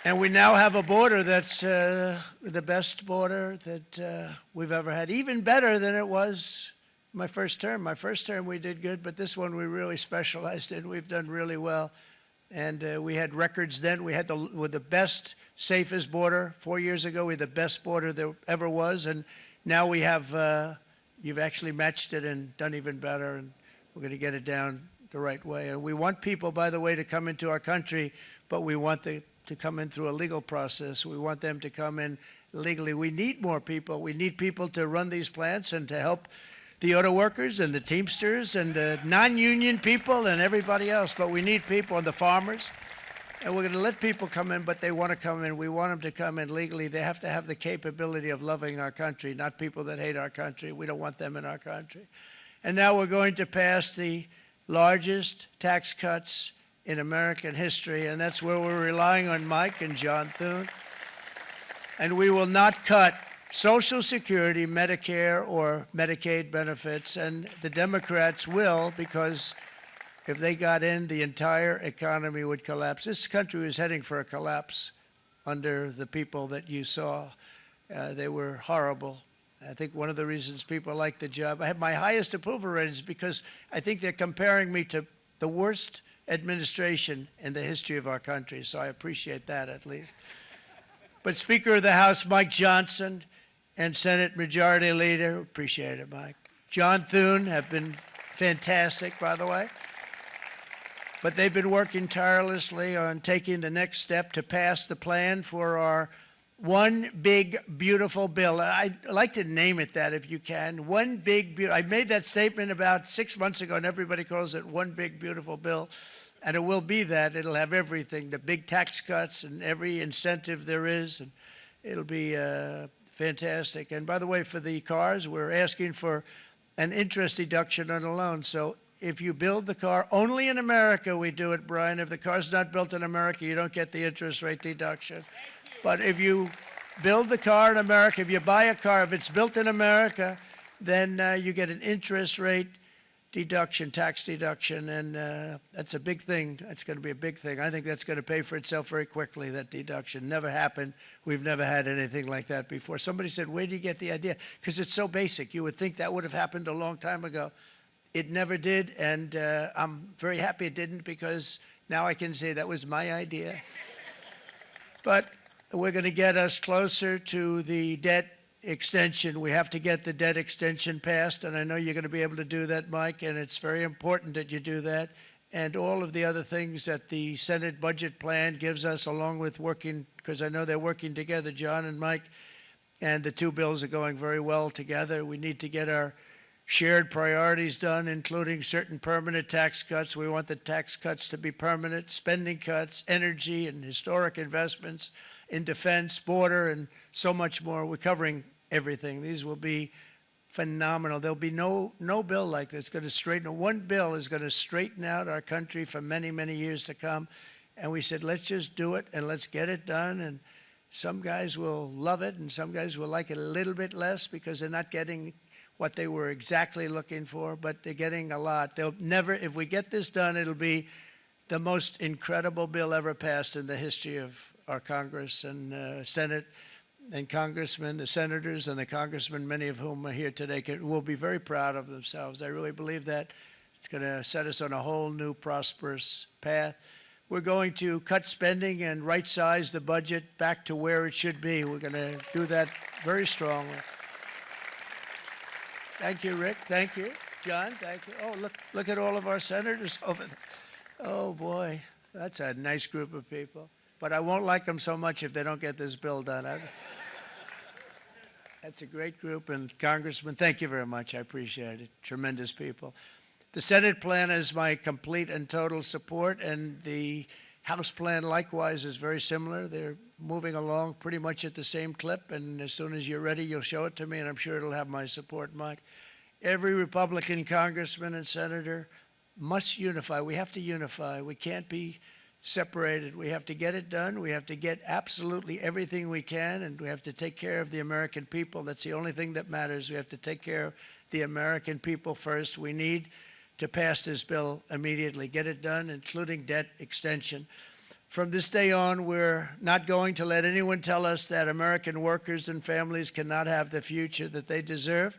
And we now have a border that's the best border that we've ever had, even better than it was my first term. My first term we did good, but this one we really specialized in. We've done really well. And we had records then. We had the best, safest border. 4 years ago, we had the best border there ever was. And now we have, you've actually matched it and done even better. And we're going to get it down the right way. And we want people, by the way, to come into our country, but we want to come in through a legal process. We want them to come in legally. We need more people. We need people to run these plants and to help the auto workers and the Teamsters and the non-union people and everybody else. But we need people and the farmers. And we're going to let people come in, but they want to come in. We want them to come in legally. They have to have the capability of loving our country, not people that hate our country. We don't want them in our country. And now we're going to pass the largest tax cuts in American history, and that's where we're relying on Mike and John Thune. And we will not cut Social Security, Medicare, or Medicaid benefits, and the Democrats will, because if they got in, the entire economy would collapse. This country was heading for a collapse under the people that you saw. They were horrible. I think one of the reasons people like the job, I have my highest approval ratings because I think they're comparing me to the worst administration in the history of our country, so I appreciate that at least. But Speaker of the House Mike Johnson and Senate Majority Leader, appreciate it, Mike. John Thune have been fantastic, by the way. But they've been working tirelessly on taking the next step to pass the plan for our one big, beautiful bill. I'd like to name it that if you can. One big, beautiful. I made that statement about 6 months ago, and everybody calls it one big, beautiful bill. And it will be that. It'll have everything, the big tax cuts and every incentive there is. And it'll be fantastic. And by the way, for the cars, we're asking for an interest deduction on a loan. So if you build the car, only in America we do it, Brian. If the car's not built in America, you don't get the interest rate deduction. But if you build the car in America, if you buy a car, if it's built in America, then you get an interest rate deduction, tax deduction, and that's a big thing. That's going to be a big thing. I think that's going to pay for itself very quickly, that deduction. Never happened. We've never had anything like that before. Somebody said, where do you get the idea? Because it's so basic. You would think that would have happened a long time ago. It never did, and I'm very happy it didn't, because now I can say that was my idea. But we're going to get us closer to the debt extension. We have to get the debt extension passed, and I know you're going to be able to do that, Mike, and it's very important that you do that. And all of the other things that the Senate budget plan gives us, along with working, because I know they're working together, John and Mike, and the two bills are going very well together. We need to get our shared priorities done, including certain permanent tax cuts. We want the tax cuts to be permanent, spending cuts, energy and historic investments in defense, border, and so much more. We're covering everything. These will be phenomenal. There'll be no bill like this going to straighten. One bill is going to straighten out our country for many, many years to come. And we said, let's just do it and let's get it done. And some guys will love it and some guys will like it a little bit less because they're not getting what they were exactly looking for, but they're getting a lot. They'll never, if we get this done, it'll be the most incredible bill ever passed in the history of our Congress and Senate and congressmen, the senators and the congressmen, many of whom are here today, will be very proud of themselves. I really believe that. It's going to set us on a whole new prosperous path. We're going to cut spending and right-size the budget back to where it should be. We're going to do that very strongly. Thank you, Rick. Thank you. John, thank you. Oh, look at all of our senators over there. Oh, boy. That's a nice group of people. But I won't like them so much if they don't get this bill done. That's a great group. And Congressman, thank you very much. I appreciate it. Tremendous people. The Senate plan is my complete and total support, and the House plan likewise is very similar. They're moving along pretty much at the same clip, and as soon as you're ready, you'll show it to me, and I'm sure it'll have my support, Mike. Every Republican congressman and senator must unify. We have to unify. We can't be separated. We have to get it done. We have to get absolutely everything we can, and we have to take care of the American people. That's the only thing that matters. We have to take care of the American people first. We need to pass this bill immediately, get it done, including debt extension. From this day on, we're not going to let anyone tell us that American workers and families cannot have the future that they deserve.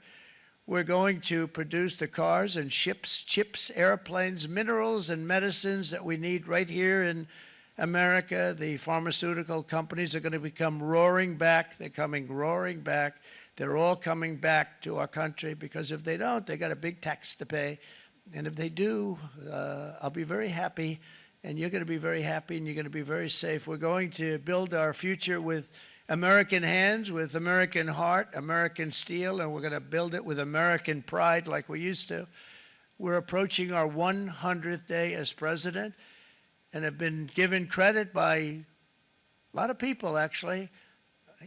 We're going to produce the cars and ships, chips, airplanes, minerals, and medicines that we need right here in America. The pharmaceutical companies are going to become roaring back. They're coming roaring back. They're all coming back to our country because if they don't, they got a big tax to pay. And if they do, I'll be very happy, and you're going to be very happy, and you're going to be very safe. We're going to build our future with American hands, with American heart, American steel, and we're going to build it with American pride like we used to. We're approaching our 100th day as president and have been given credit by a lot of people, actually,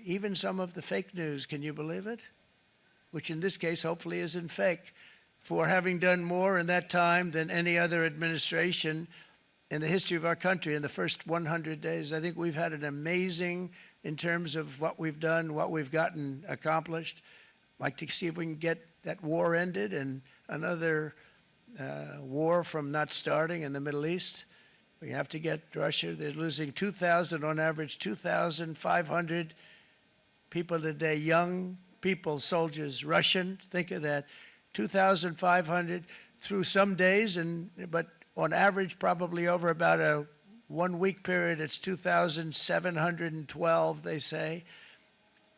even some of the fake news. Can you believe it? Which in this case hopefully isn't fake, for having done more in that time than any other administration in the history of our country in the first 100 days. I think we've had an amazing, in terms of what we've done, what we've gotten accomplished. I'd like to see if we can get that war ended and another war from not starting in the Middle East. We have to get Russia. They're losing 2,000 on average, 2,500 people a day, young people, soldiers, Russian. Think of that. 2,500 through some days, but on average, probably over about a 1 week period, it's 2,712, they say.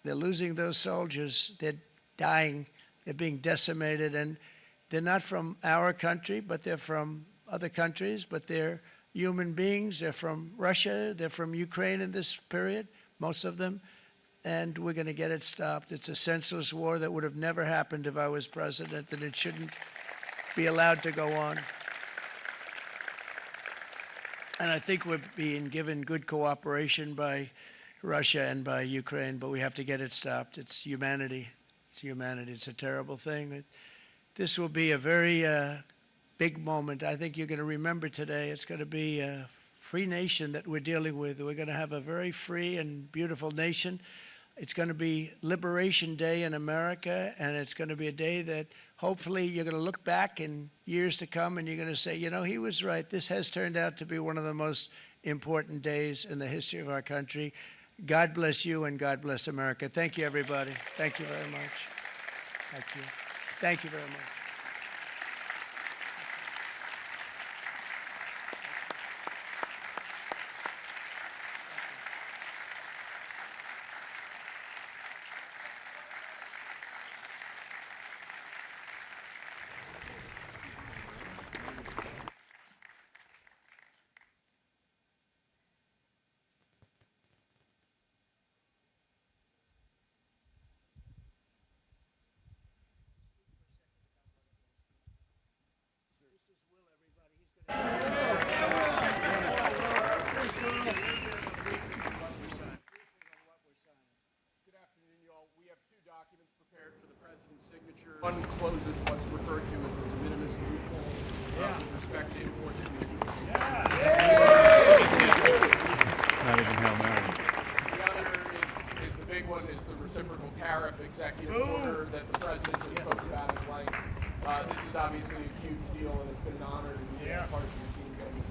They're losing those soldiers. They're dying. They're being decimated. And they're not from our country, but they're from other countries, but they're human beings. They're from Russia. They're from Ukraine in this period, most of them. And we're going to get it stopped. It's a senseless war that would have never happened if I was president, and it shouldn't be allowed to go on. And I think we're being given good cooperation by Russia and by Ukraine, but we have to get it stopped. It's humanity. It's humanity. It's a terrible thing. This will be a very big moment. I think you're going to remember today. It's going to be a free nation that we're dealing with. We're going to have a very free and beautiful nation. It's going to be Liberation Day in America, and it's going to be a day that hopefully you're going to look back in years to come and you're going to say, you know, he was right. This has turned out to be one of the most important days in the history of our country. God bless you and God bless America. Thank you, everybody. Thank you very much. Thank you. Thank you very much. two documents prepared for the president's signature. One closes what's referred to as the de minimis loophole with respect to imports from the U.S. Not even Hail Mary. The other is the big one, is the reciprocal tariff executive order that the president just spoke about at length. This is obviously a huge deal, and it's been an honor to be part of your team getting this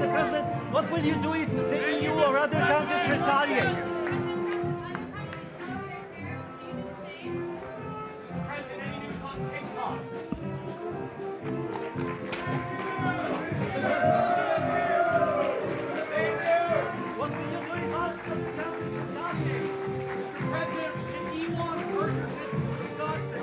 Mr. President, what will you do if the EU or other countries retaliate? Mr. President, any news on TikTok? What will you do if other countries retaliate? Mr. President, can Elon hurt your business in Wisconsin?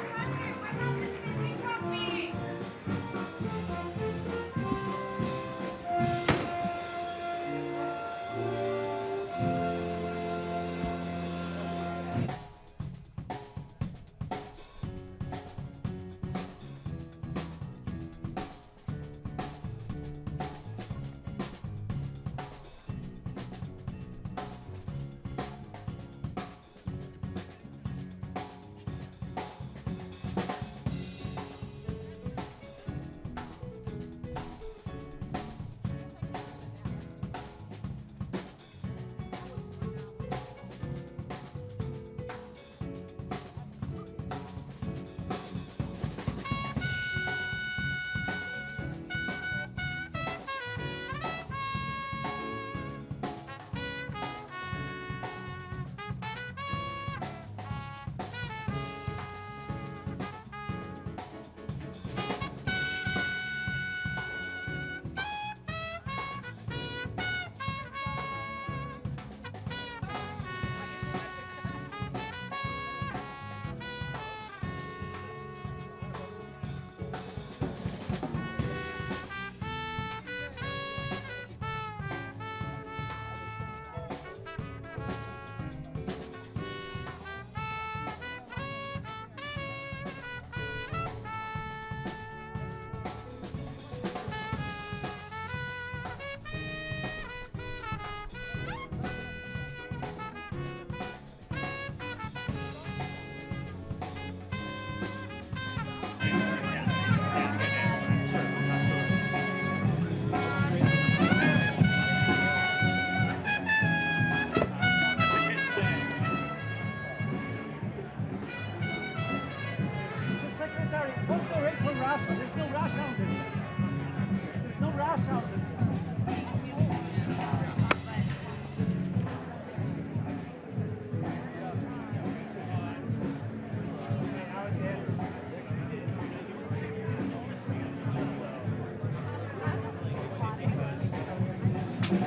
No.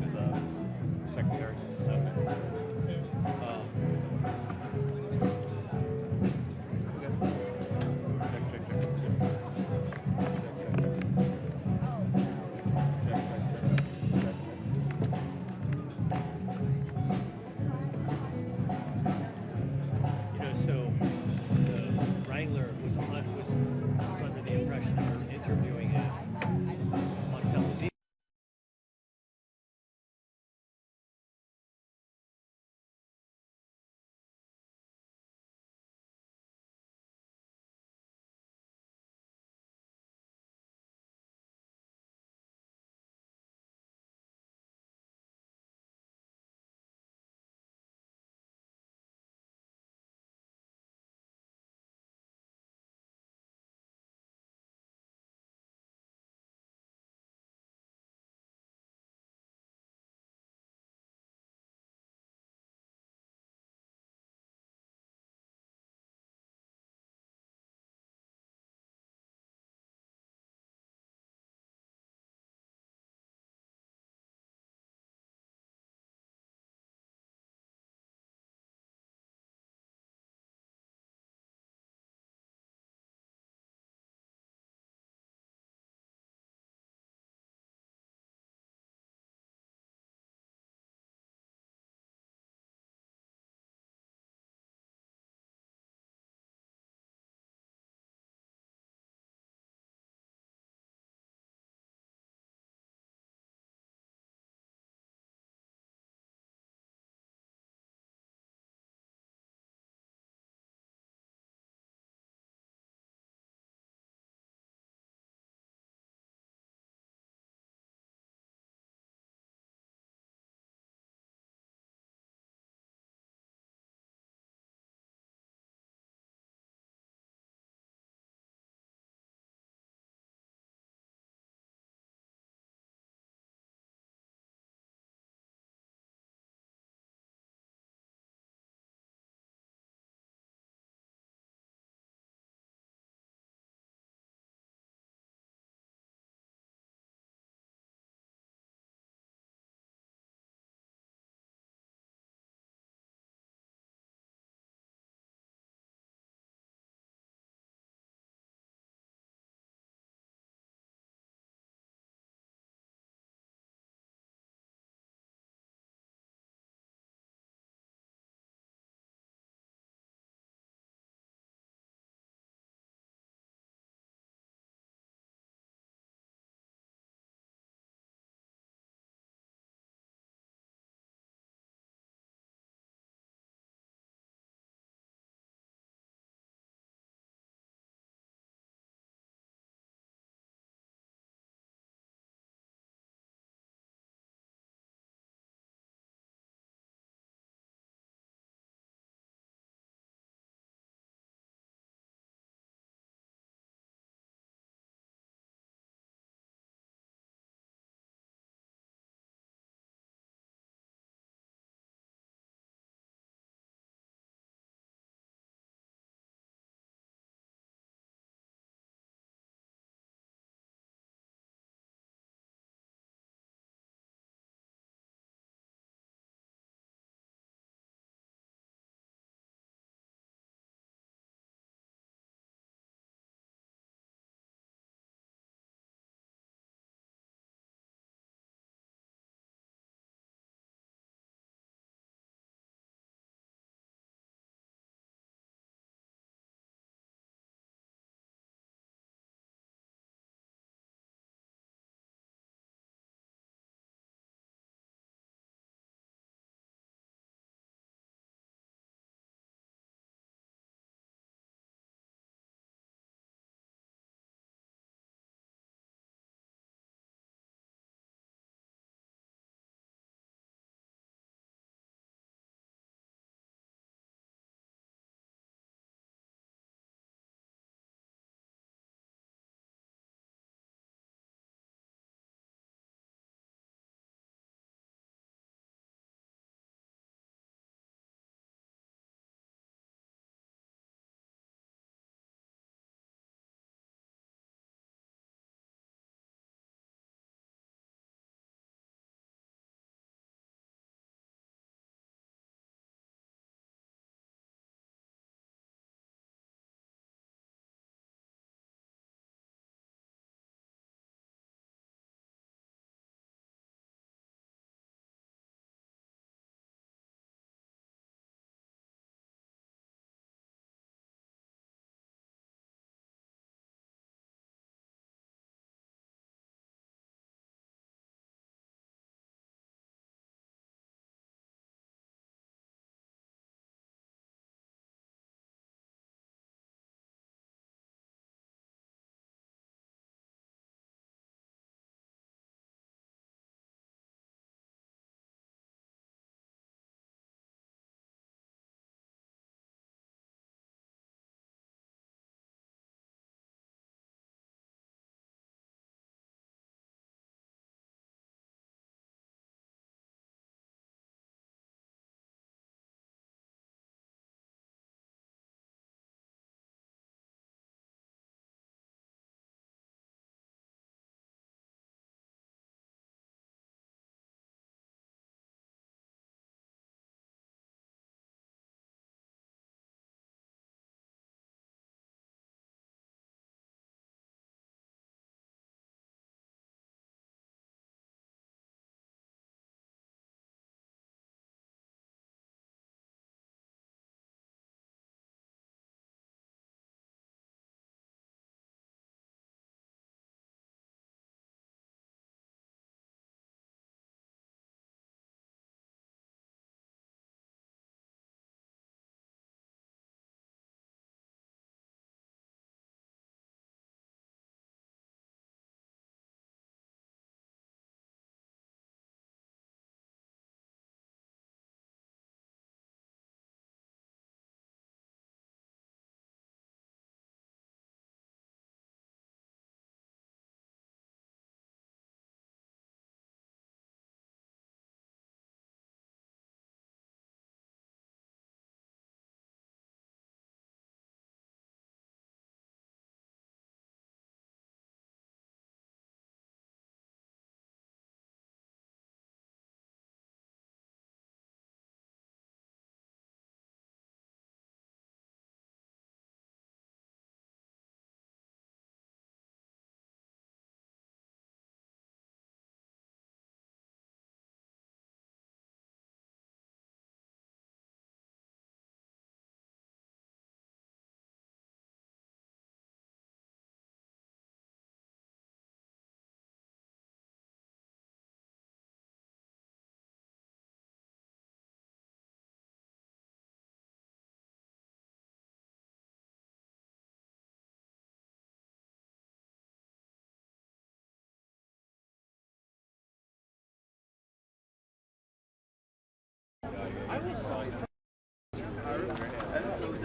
It's secretary. So the Wrangler was under the impression that we were interviewing him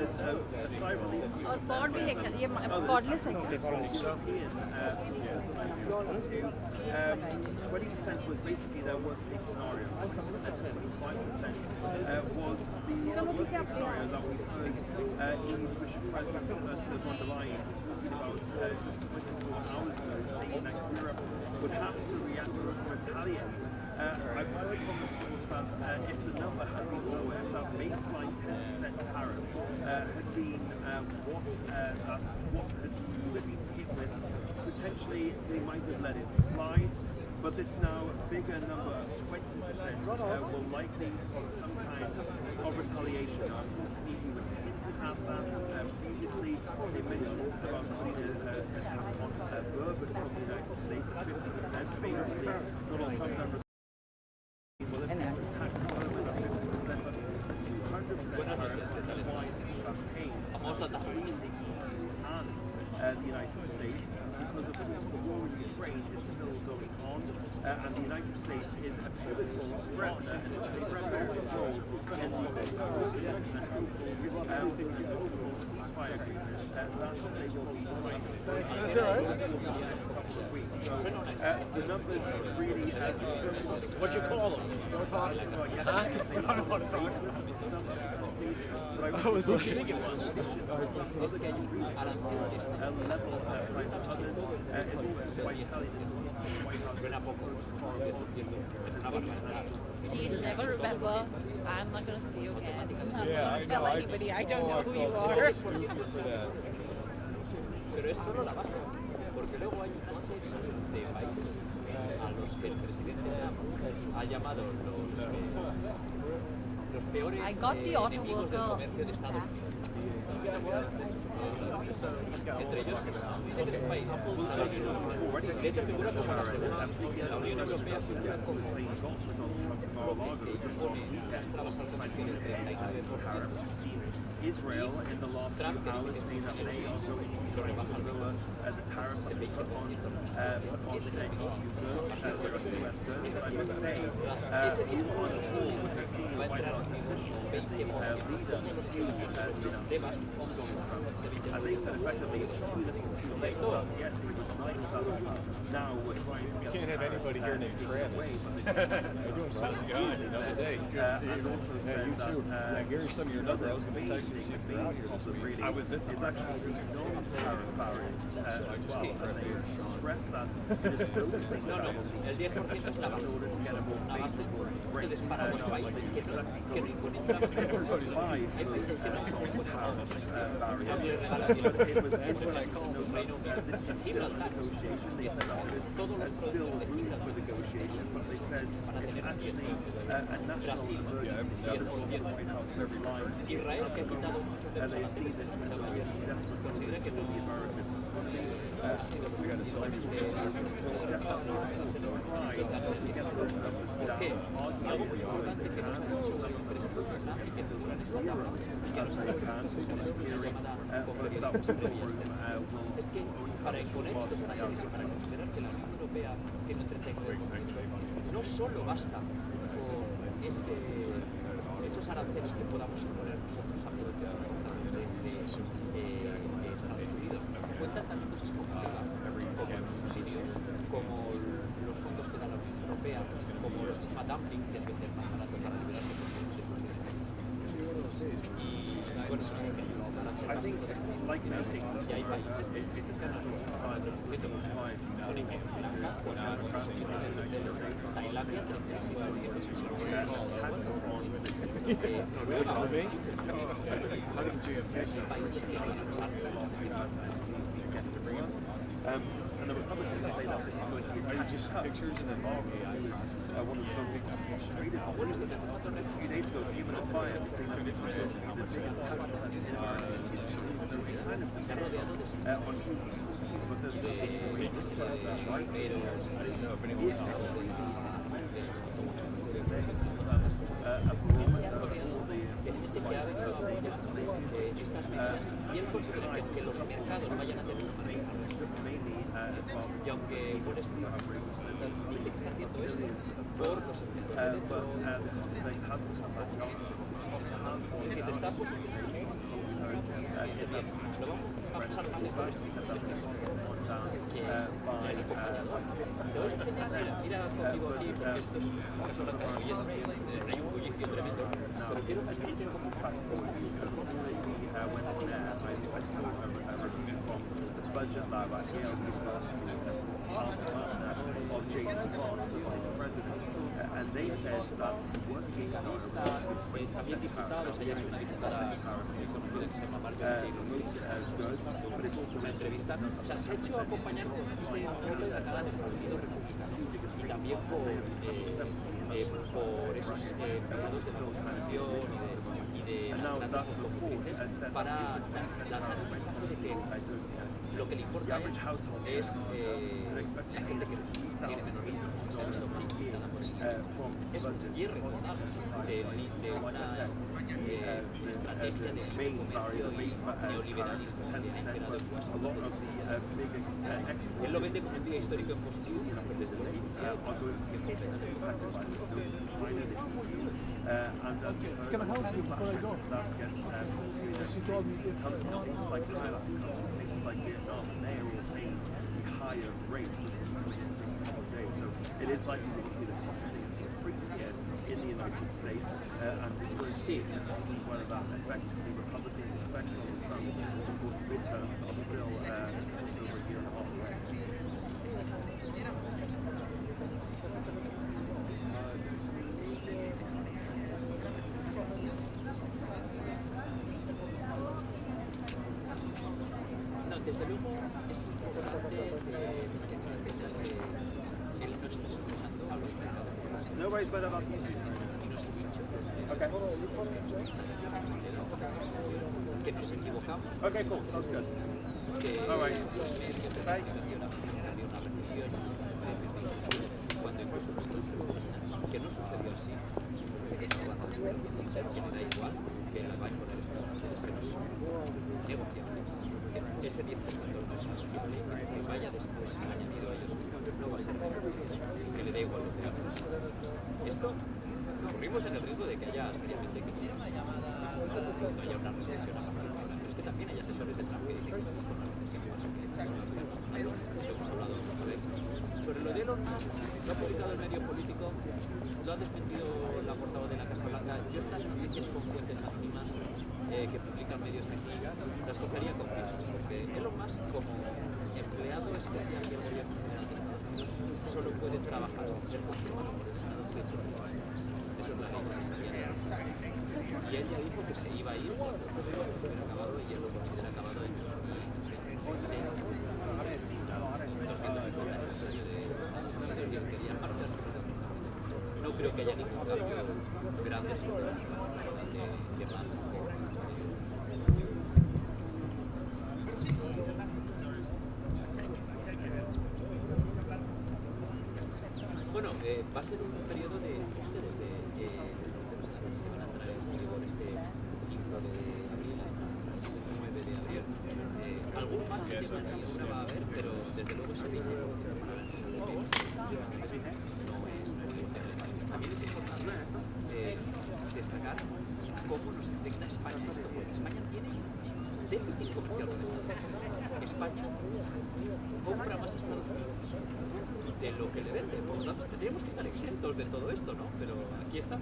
और cord भी है क्या? ये cordless है क्या? 20% was basically there was a scenario. 25% was the scenario that we heard British President Ursula von der Leyen talking about just 24 hours ago, saying that Europe would have to react or retaliate. I've heard from the source that if the number had been lower, if that baseline 10% tariff had been what had been hit with, potentially they might have let it slide. But this now bigger number of 20% will likely cause some kind of retaliation. Of course, the EU was hinted at that previously. They mentioned about putting an attack on bourbon from the United States at 50%. Famously, Donald Trump then well, if they attacked bourbon at 50%, but 200% tariffs wine and champagne between the EU and the United States. Because of course the war in Ukraine is still going on, and the United States is a pivotal partner and a pivotal role in the negotiation and hopeful ceasefire agreement that they will be trying to put in the next couple of weeks. So the numbers really What you call them? don't talk about What do you think it was? level like others is also quite telling the White House. You'll never remember. I'm not going to see you again. I'm not going to tell anybody. I don't know who you are. Pero es solo la base, porque luego hay una serie de países a los que el presidente ha llamado los peores enemigos del comercio de Estados Unidos. Entre ellos, es un país. De hecho, figura como la segunda. La Unión Europea figura como Israel in the last few hours saying that they are going to try to lower the tariffs that they put on the EU goods, US goods. I must say, we were on a call with the senior White House official leader to and they said effectively it was too little too late. Yes, it was nice that now we're trying to get Can't have anybody here named Travis. And also said that Gary, some of your number, I was going to text you to see if you're out here this week. I was it's actually non-tariff barriers as well. And they stress that it is those things that will el 10% es la base, una base. Entonces, para los países que disponen de la base, hay países que no tienen it was Israel Reino Unido, Gibraltar, todos los productos de Gibraltar for negotiation, but they said it's actually a national emergency. Israel, que ha quitado muchos de los aranceles considera que no ¿Por qué? Y algo muy importante que no sabemos sobre el presidente que figura en esta tabla y que a los americanos se llamada conferencia previa es que para imponer estos aranceles y para considerar que la Unión Europea tiene un 39%, no solo basta con esos aranceles que podamos imponer nosotros a productos importados desde Estados Unidos, cuentan también cosas como IVA, como los subsidios, como los fondos que da la Unión Europea, como el sistema dumping, que es vender más barato para liberarse de sus y bueno, I think, like many things, y hay países que están haciendo por ejemplo, Tailandia, 36%. And the Republicans say that this is going to be just pictures and then one of the a few days ago, Human and Fire, saying that this was going to be the biggest tax cut in history. So we kind of on but there's nothing right there. I didn't know if anyone else y él considera que los mercados vayan a tener una manera y aunque por esto que está haciendo esto por los efectos de derecho que se está posicionando bien. Lo vamos a pasar mal de todo esto. Te voy a enseñar, mira contigo aquí, porque esto es restaurante y es, hay un bullicio tremendo, pero quiero que explique cómo budget lab at Yale University of James Bond, the vice president, and they said that working también diputados, ayer hay una diputada conocida que se llama Margaret Taylor, but it's also una entrevista, o sea, se ha hecho acompañar por gente muy destacada del Partido Republicano y también por esos empleados de la oposición y de las grandes automotrices para lanzar el mensaje de que lo que le importa es la gente que tiene menos recursos, que se ha visto más afectada por esto. Es un cierre total de una estrategia de comercio y neoliberalismo que ha imperado en Washington. Él lo vende como un día histórico en positivo, pero desde luego es un día que completamente Can I help you before I go? She told me if like Vietnam, and they are all paying higher rates so it is likely that we'll see the cost of things increase here in the United States, and it's going to see whether that affects the Republicans' effect on Trump. Of course, midterms are still just over a year and a half away. Desde luego es importante que él no esté escuchando a los mercados. No worries about that. Okay. Que nos equivocamos. Okay, cool. Sounds good. Que all right. Había una recesión cuando incluso nosotros que no sucedió así. Pero que le da igual que él va a imponer estos aranceles que no son negociables. Ese 10% que vaya después añadido a ellos no va a ser que le dé igual lo que hagamos. Esto corrimos en el riesgo de que haya seriamente que no haya una recesión a partir de ahora. Pero es que también hay asesores de Trump que dicen que vamos con una recesión. Lo hemos hablado otra vez. Sobre lo de Elon Musk, lo ha publicado el medio político, lo ha desmentido la portavoz de la Casa Blanca. Yo estas noticias con fuentes anónimas que publican medios aquí, las cogería con pinzas, porque Elon Musk, como empleado especial del gobierno de Estados Unidos, solo puede trabajar sin ser confirmado por el Senado. Eso es la ley necesaria. Y él ya dijo que se iba a ir cuando el proceso hubiera acabado, y él lo considera acabado en 2026. 250 aniversario de Estados Unidos, y él quería marcharse. No creo que haya ningún cambio grande sobre que más. Bueno, va a ser un periodo de ajuste desde los aranceles que van a entrar en vigor este 5 de abril hasta el 9 de abril. Algún margen de maniobra va a haber, pero desde luego ese 20% para aranceles no es negociable. También es importante destacar cómo nos afecta España esto, porque España tiene déficit comercial con Estados Unidos. España compra más a Estados Unidos de lo que le vende, por lo tanto tendríamos que estar exentos de todo esto, ¿no? Pero aquí está.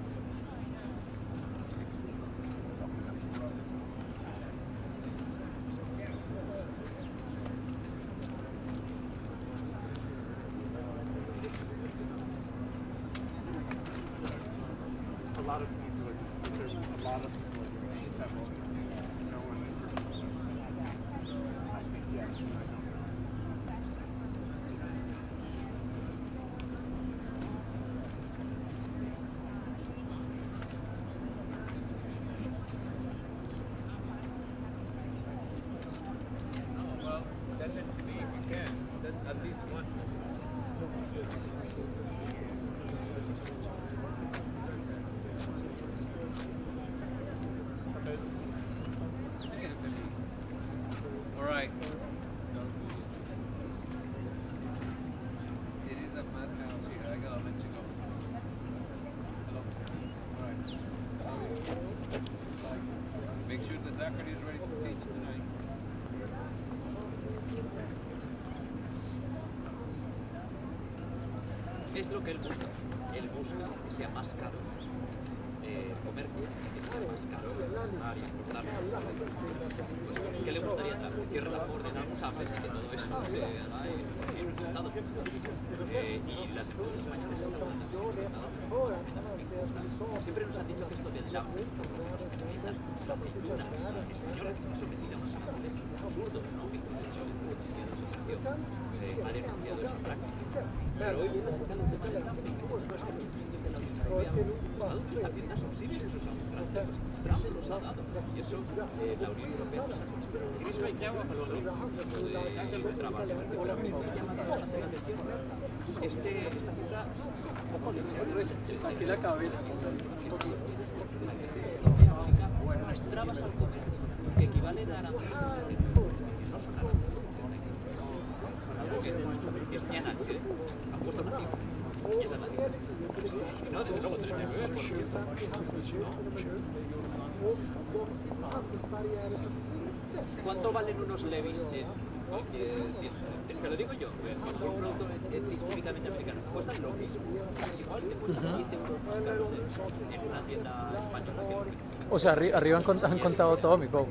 Make sure the Zachary is ready to teach tonight. Es lo que él busca. Él busca que sea más caro comercio, que sea más caro importar. ¿Qué le gustaría traer? Cierre la Ford en algún AFES y que todo eso se haga en los Estados Unidos. Y las empresas españolas están dando siempre nos han dicho que esto del dumping, por lo que nos penalizan la aceituna española que está sometida a unos aranceles absurdos, ¿no? Incluso el Ministerio de Asociación ha denunciado esa práctica. Pero hoy está el tema del dumping, que no es que los niños de la Unión Europea están haciendo subsidios esos aranceles. Trump los ha dado y eso la Unión Europea nos ha conseguido. Y eso hay que agua para los de trabajo. Pero la Unión Europea llama bastante la atención. Esta cifra, saqué la cabeza. Unas trabas al comercio que equivalen a aranceles que no son aranceles. Algo que es 100 años, han puesto una cifra y esa es la diferencia. Si no, desde luego tenemos que ver ¿cuánto valen unos levis en cualquier tienda? Te lo digo yo, un producto típicamente americano cuestan lo mismo, igual te cuestan 15 euros más caros en una tienda española que O sea, arriba han contado todo, mi Pau.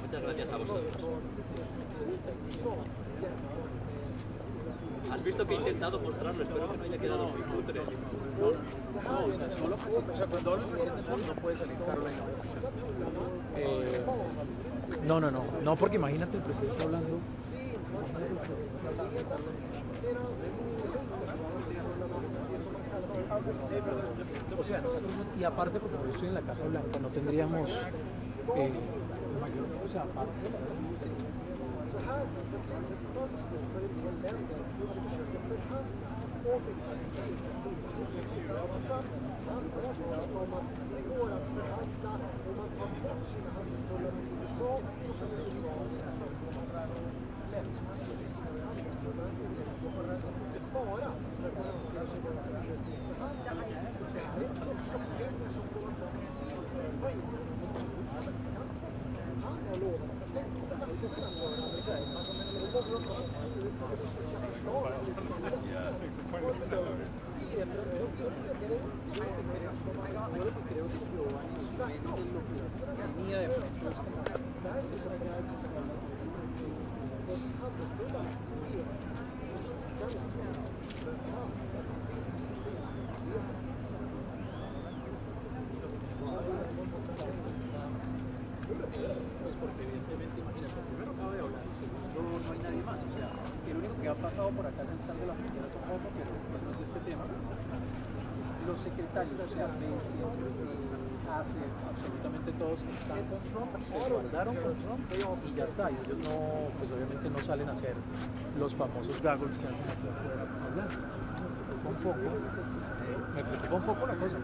Muchas gracias a vosotros. Has visto que he intentado mostrarlo, espero que no haya quedado muy cutre. No, o sea, solo cuando habla el presidente Trump no puede salir Carolina. No, porque imagínate el presidente hablando. O sea, nosotros, y aparte porque yo estoy en la Casa Blanca, no tendríamos mayor, o sea, aparte pasado por acá es el sal de la frontera tampoco, pero no es de este tema. Los secretarios, o sea, Messi, hace absolutamente todos están con Trump, se guardaron con Trump y ya está. Y ellos no, pues obviamente no salen a hacer los famosos gaggles que hacen aquí afuera hablando. Me preocupa un poco la cosa,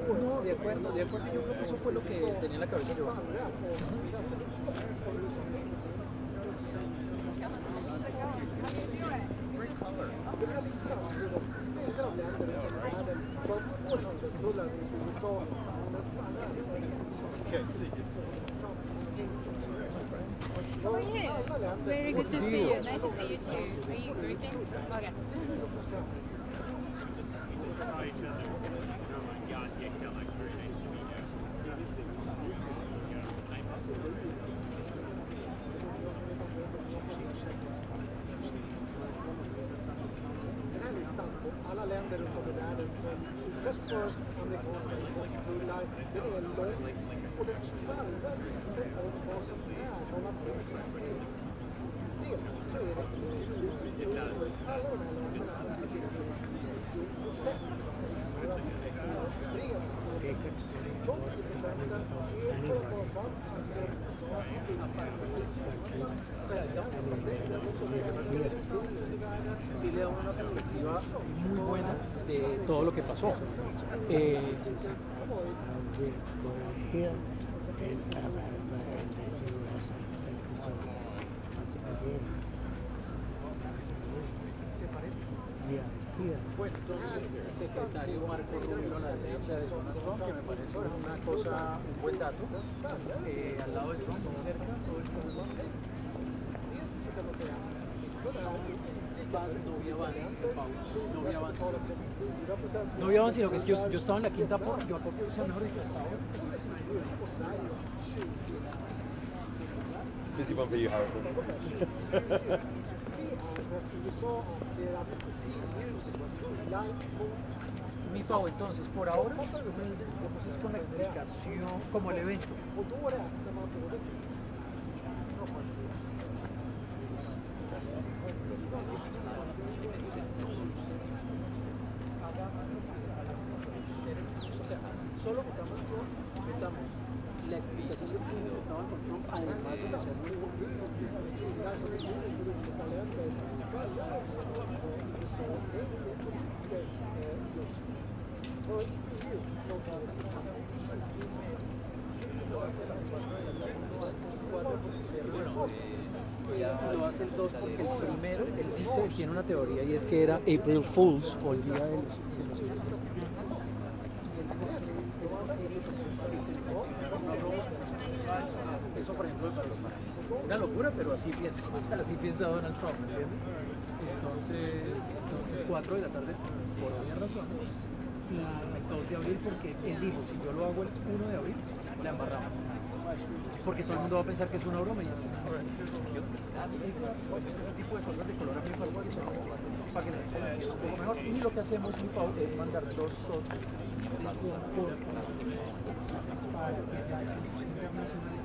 No, de acuerdo, yo creo que eso fue lo que tenía en la cabeza yo. How are you? Very good to see you. Nice to see you too. Are you working? Okay. Alla länder runt om i världen som utsätts för amerikanska importtullar, den är lång och den skvallrar inte om vad som är vad man tänker sig. Dels så är det alla de här länderna är Sí le da una perspectiva muy buena de todo lo que pasó. Bueno, entonces el secretario Marco Rubio a la derecha de Donald Trump, que me parece una cosa, un buen dato, al lado de Trump, muy cerca, todo el mundo. No vi avance, no vi avance. No vi avance, sino que es que yo estaba en la quinta por, yo o sea, mejor dicho, estaba. Busy one for you, Harrison. Mi Pau, entonces, por ahora, es con la explicación, como el evento. O sea, solo metamos la explicación de quienes estaban con Trump, además de hacer lo hace el 2 porque el primero, él dice, él tiene una teoría y es que era April Fools o el día de los eso, por ejemplo, me parece una locura, pero así piensa Donald Trump, ¿entiendes? Entonces 4 de la tarde, por obvias razones, y 2 de abril, porque él dijo, si yo lo hago el 1 de abril, la embarramos. Porque todo el mundo va a pensar que es una broma y es ese tipo de cosas de color a mí me parece que son para que la gente la entienda un poco mejor. Y lo que hacemos, mi Pau, es mandar 2 shots de tiempo para que sea internacional.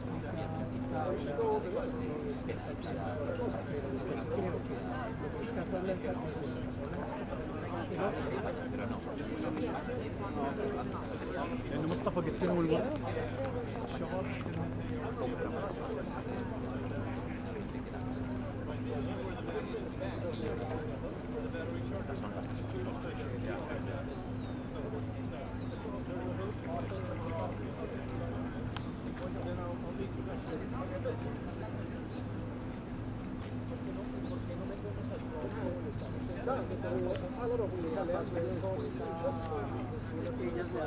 No está porque tiene un lugar. Ellas le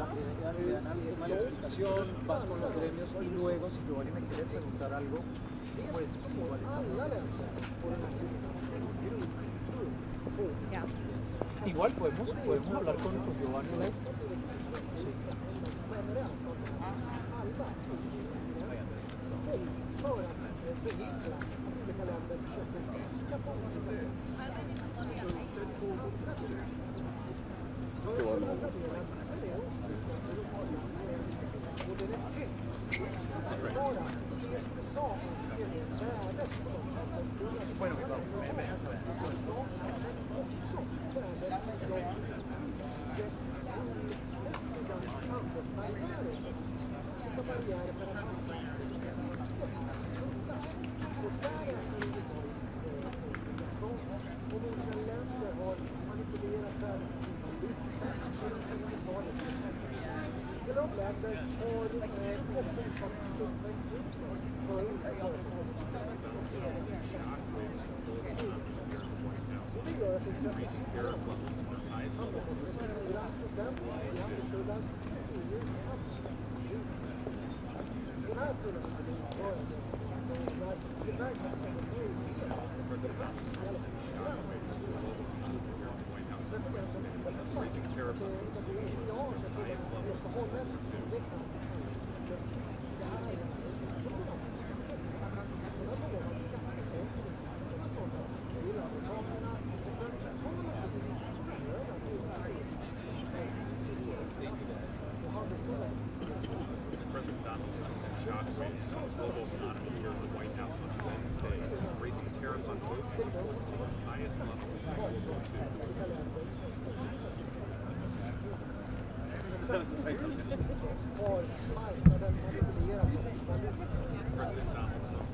dan al tema de la explicación, vas con los gremios y luego si luego alguien me quiere preguntar algo, pues igual está. Igual podemos hablar con Giovanni. Bueno, me dejas saber. har marknaden manipulerat som valuta. President Donald Trump.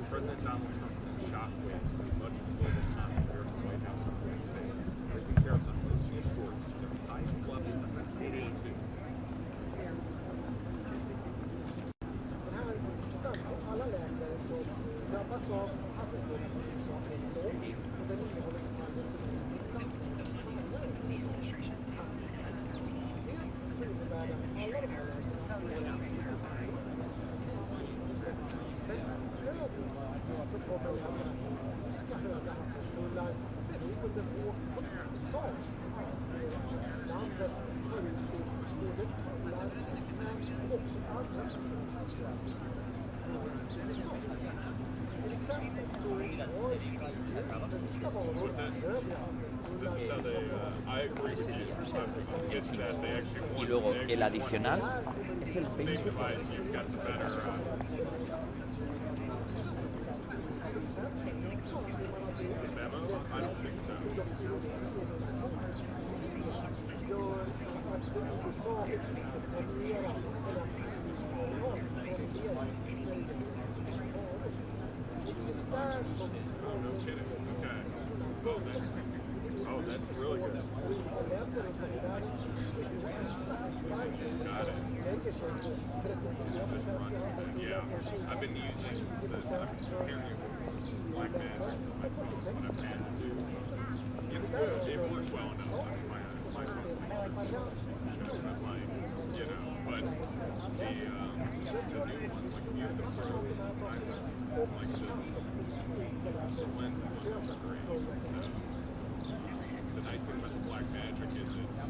President Donald Trump sent shockwaves through much of the global economy here at the White House on Wednesday, raising tariffs on most imports to their highest level since 2018. Den här listan på alla länder som drabbas av handelstullar från USA är lång och den innehåller handel som är vissa skillnader. Dels så innebär den alla de här länderna stora men utöver så kommer länderna ganska höga handelstullar beroende på USA anser att landet har utgjort både tullar men också andra till exempel så har vissa varor högre This is how they, I agree with you. It's that they actually Y want luego el adicional es el same 20%. device, you've got the better, memo? I don't think so. Oh, no kidding. Okay. Oh, that's really good. Got it. Just run. Yeah. I've been using the, I'm comparing it with Black Magic on my phone when I've had to. It's good. It works well enough. I mean, my phone's like, you know, but the new ones, like you have the Pro, like the lenses are great. So the nice thing about the Black Magic is it's,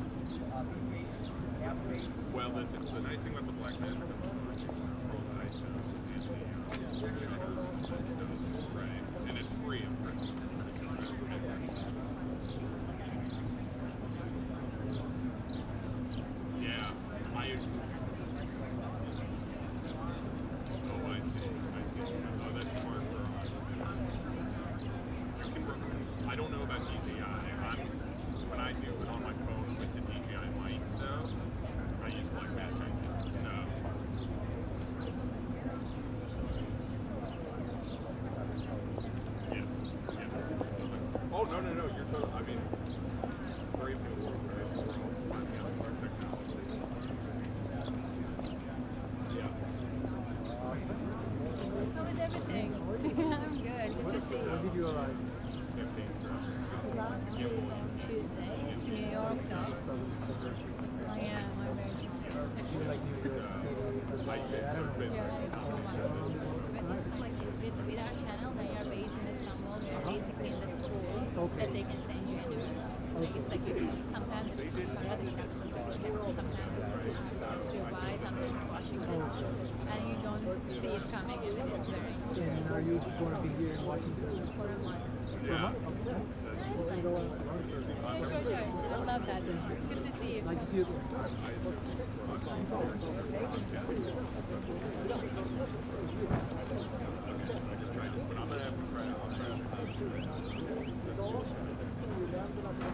well, the nice thing about the Black Magic is you can control the ISO and the stuff, right? And it's free, I'm pretty. Yeah, oh, I see. Oh, that's smart. You can, I don't know about DJI. When I do it on my phone with the DJI mic, though, I use Black Magic. So. Yes. Oh, no, you're totally, I mean, very cool. Right? We're all working on our technology. Yeah. How is everything? I'm good. Good to see you. When did you arrive? Last week on Tuesday to New York. I am. I'm very tired. You like New York City? I don't know. Yeah, it's so much. It's like with our channel, they are based in Istanbul. They're basically in the school that they can send you anywhere. Like it's like sometimes it's Ankara, the capital of Turkish capital. Sometimes it's Dubai, sometimes it's Washington, and you don't see it coming, and it's very. And are you going to be here in Washington? For a month. Yeah. Sure. I love that. Good to see you. Nice to see you.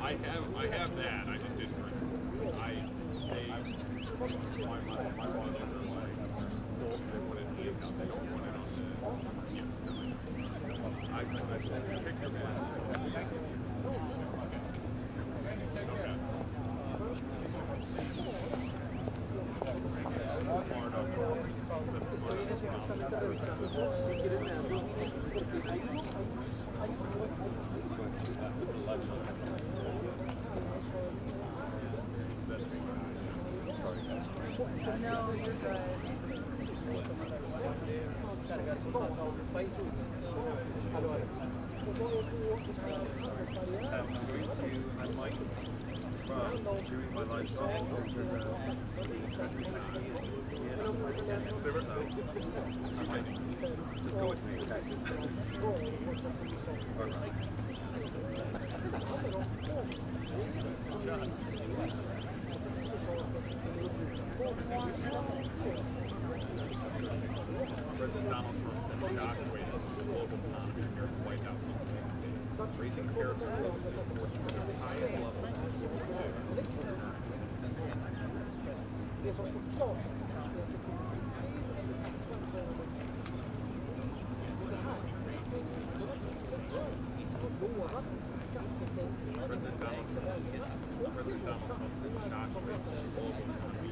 I have that. I just didn't. My boss are like, they want it in income. They don't want it on the. Yes. I picked your man. No, you're good. I might during my lifestyle, there's a interesting just go with me, okay? All right. President Donald Trump sent shockwaves to the global economy here at the White House on Wednesday, raising tariffs to the highest level. President Donald Trump sent shockwaves to global economy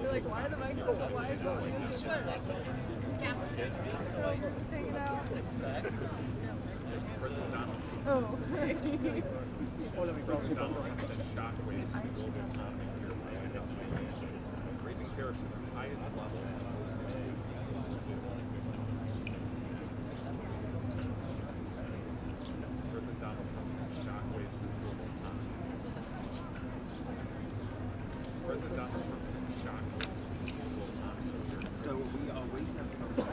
You're like, why are the mics so wide? Hanging out. President Donald Oh. President Donald Trump sent shockwaves to the global economy here in the United States, raising tariffs to the highest level. President Donald Trump sent shockwaves to the global economy. President Donald Trump sent shockwaves to the global economy. So we are waiting for a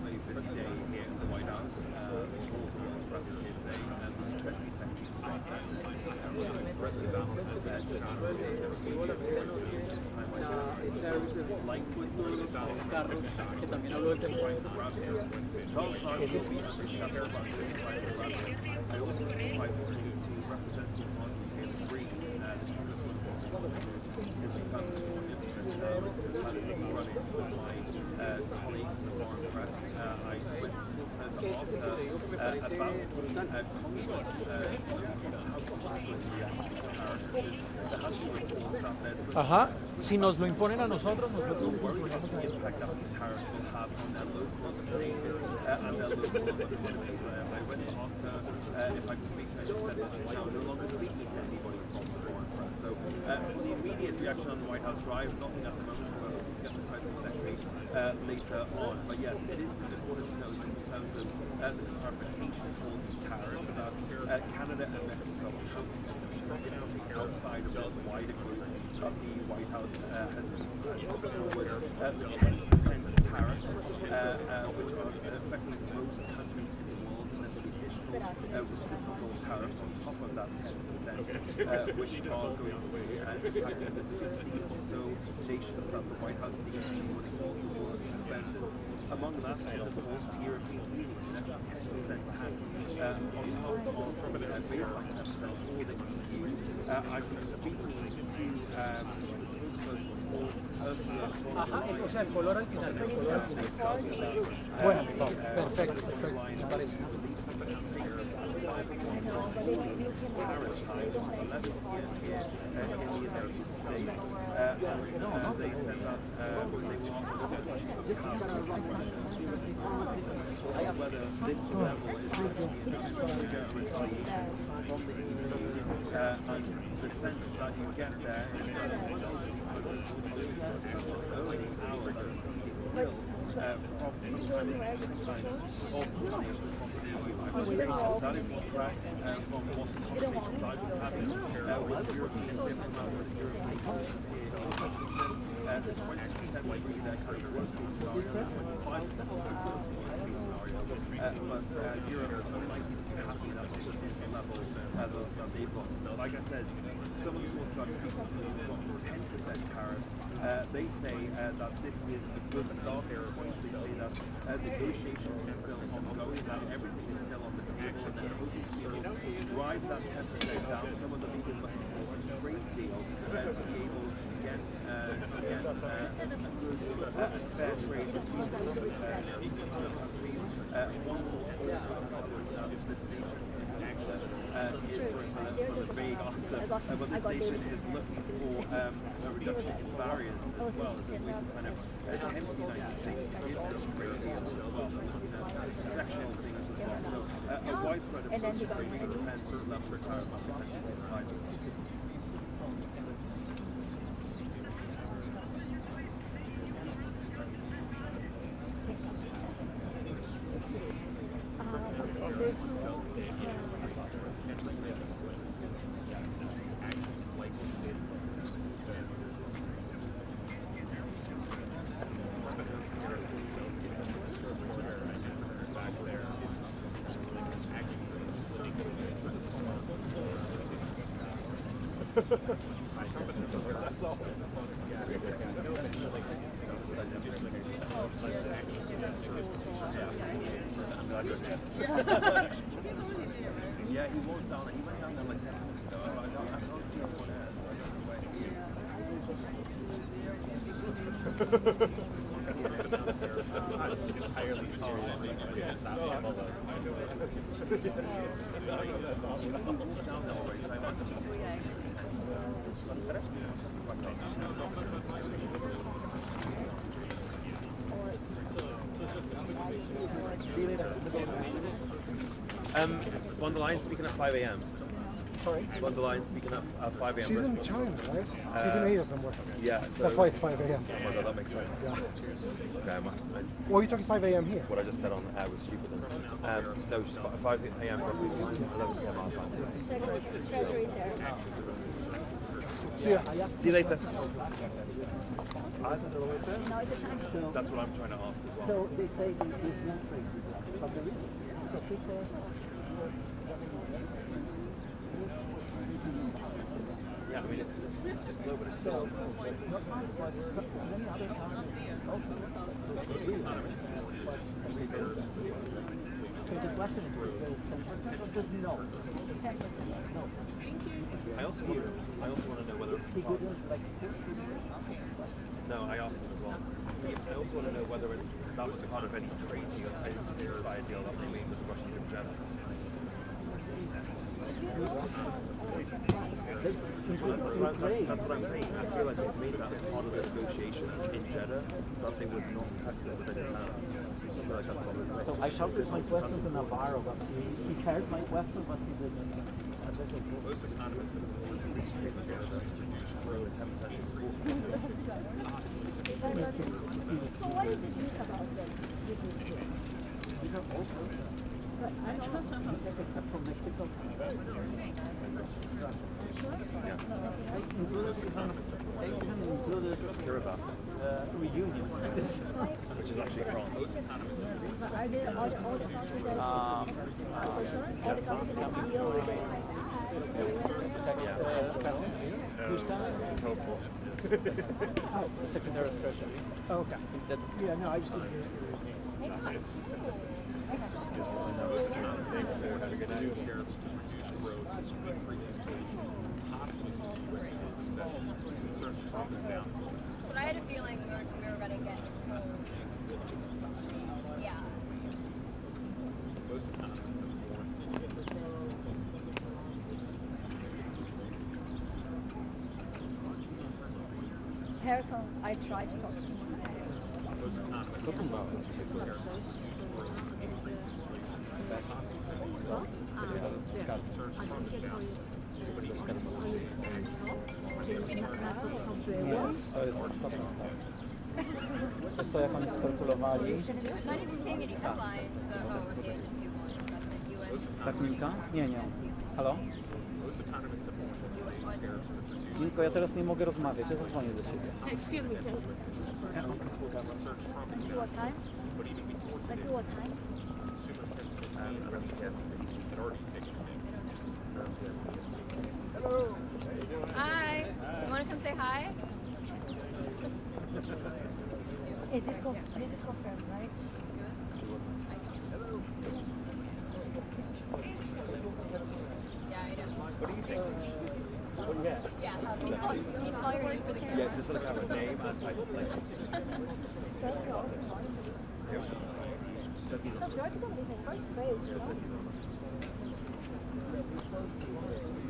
very busy day here in the White House. All the vice presidents here today, and the Treasury Secretary President Donald Trump sent shockwaves to the global economy. Carlos, que también habló del tema. Ajá, si nos lo imponen a nosotros, nosotros the immediate reaction on the White House drive, nothing at the moment. We'll get the Treasury Secretary later on. But yes, it is important to note in terms of the clarification for these tariffs that Canada and Mexico have outside of the wider group of the White House has been forward 20% tariffs, which are affecting most countries in the world, and there's additional reciprocal tariffs on top of that 10%, which are going to be impacting the 60 or so nations that the White House needs to all the world's defenders. Among that is, of course, the European Union, an extra 10% tax on top of the baseline 10% for the EU. I've been speaking to O sea, el color al final. El color al final. Bueno, perfecto, perfecto, me parece. Whether this level is retaliation from the EU, and the sense that you get there is that only our will probably some kind of coordination from the EU. That is what tracks from what conversations I've been having with European diplomats and European officials here in Washington. The 20% would be their kind of worst case scenario, the 25% was the worst case scenario. But Europe is unlikely to be happy that this is the level that they've got. Like I said, some of the sources I'm speaking to have got 10% tariffs. They say that this is a good start there. They say that negotiations are still ongoing, that everything is still on the table, and they're hoping to be able to drive that 10% down. Some of them even looking for a trade deal to be able to get a good and fair trade between the countries. One source that if this nation is sort of a vague answer, but this nation is looking for a reduction in barriers as well as a way to kind of tempt the United States to give this trade deal as well, sectional things as well. So a widespread approach to trade deal depends on the level of retirement potential inside. Yeah, he was down. He went down there like 10 minutes ago. I don't see him on air, so I don't know where he is. Entirely seriously. See you later. Von der Leyen speaking at 5 a.m. Sorry? Von der Leyen speaking at 5 a.m. She's in China, right? She's in Asia somewhere. Yeah. So, that's why it's 5 a.m. Oh my god, that makes sense. Yeah. Okay, Well, you're talking 5 a.m. here? What I just said on the air was stupid. No, just 5 a.m. roughly 11 p.m. our time. Treasury's there. See ya. See you later. No, it's a time. That's what I'm trying to ask as well. So they say this land trade but there is a picture. Yeah, I mean, it's low, but it's still. Many other countries also. So the question is, 10% or just no? 10%. No. I also want to know whether. He couldn't like. No, I asked him as well. I also want to know whether that was part of any trade deal, any ceasefire deal that they made with the Russian Jeddah. That's what I'm saying. I feel like they've made that as part of the negotiations in Jeddah, that they would not tax it with any tariffs. So I shouted my question to Navarro, but he heard my question, but he didn't. Most economists have increased trade together to reduce growth 10% increase. So what is the news about them? These are all except from Mexico. Included reunion, which is actually France. Are they all the countries that for sure? All the countries that deal with the hopeful. Secondary treasury. Oh, okay. That's Yeah, no, I just didn't hear. But I had a feeling we were going to get yeah. Harrison, I tried to talk to him. jest to, jak oni skalkulowali. Tak, Milka? Nie. Halo? Milko, ja teraz nie mogę rozmawiać, ja zadzwonię do ciebie. Excuse me, can what time? Until what time? Hello. Hi. You want to come say hi? This is confirmed, right? Hello. Yeah, I know. What do you think? Yeah, he's firing for the camera. Yeah, just look at her name and type like. So George is only in first grade, you know?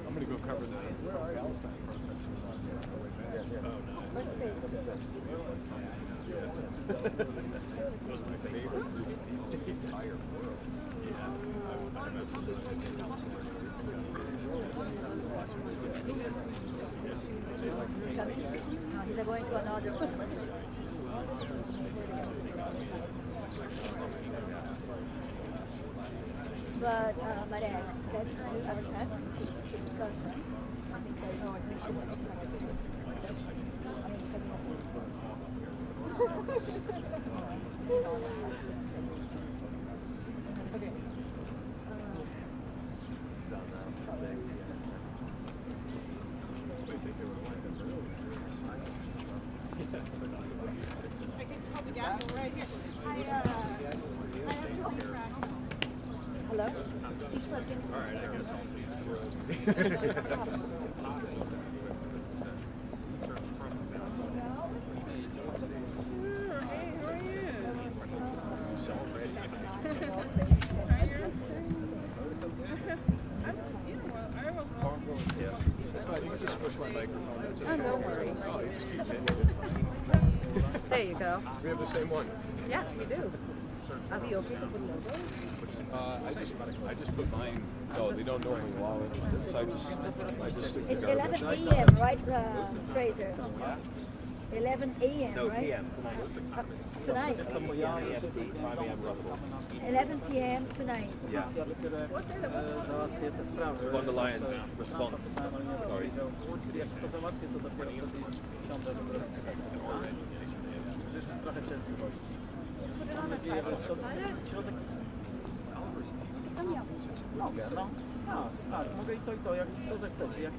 I'm going to go cover the Palestine protesters on the way back. First grade. Those are my favorite groups in the entire world. No, he's going to another one. But that's not our time to discuss. Okay. Hello? Sie sprechen. All right, I guess I'll don't worry. There you go. We have the same one. Yeah, we do. Are we okay to put logos? I just put mine. Oh, they don't normally allow it. So I just stick the It's garbage. 11 a.m., right, Fraser? 11 a.m., No, right? PM tonight. Tonight? 11 p.m. tonight. Yeah. Von der Leyen's response. Sorry. Mam nadzieję, że środek... Mogę, no. Tak, mogę i to, jak co zechcecie. Jak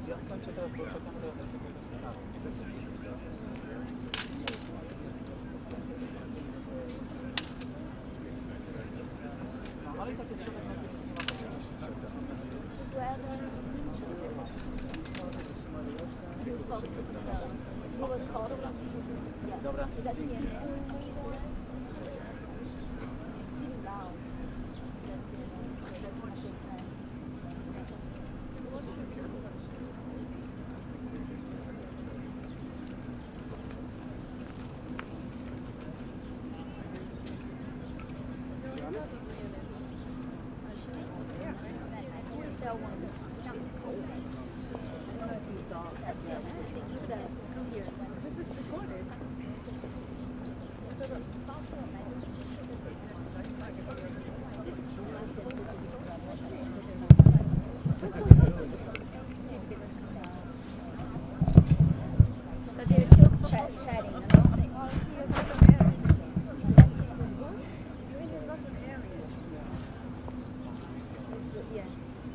ja skończę teraz, bo czekam na ale i tak jest środek Dobra, dzięki.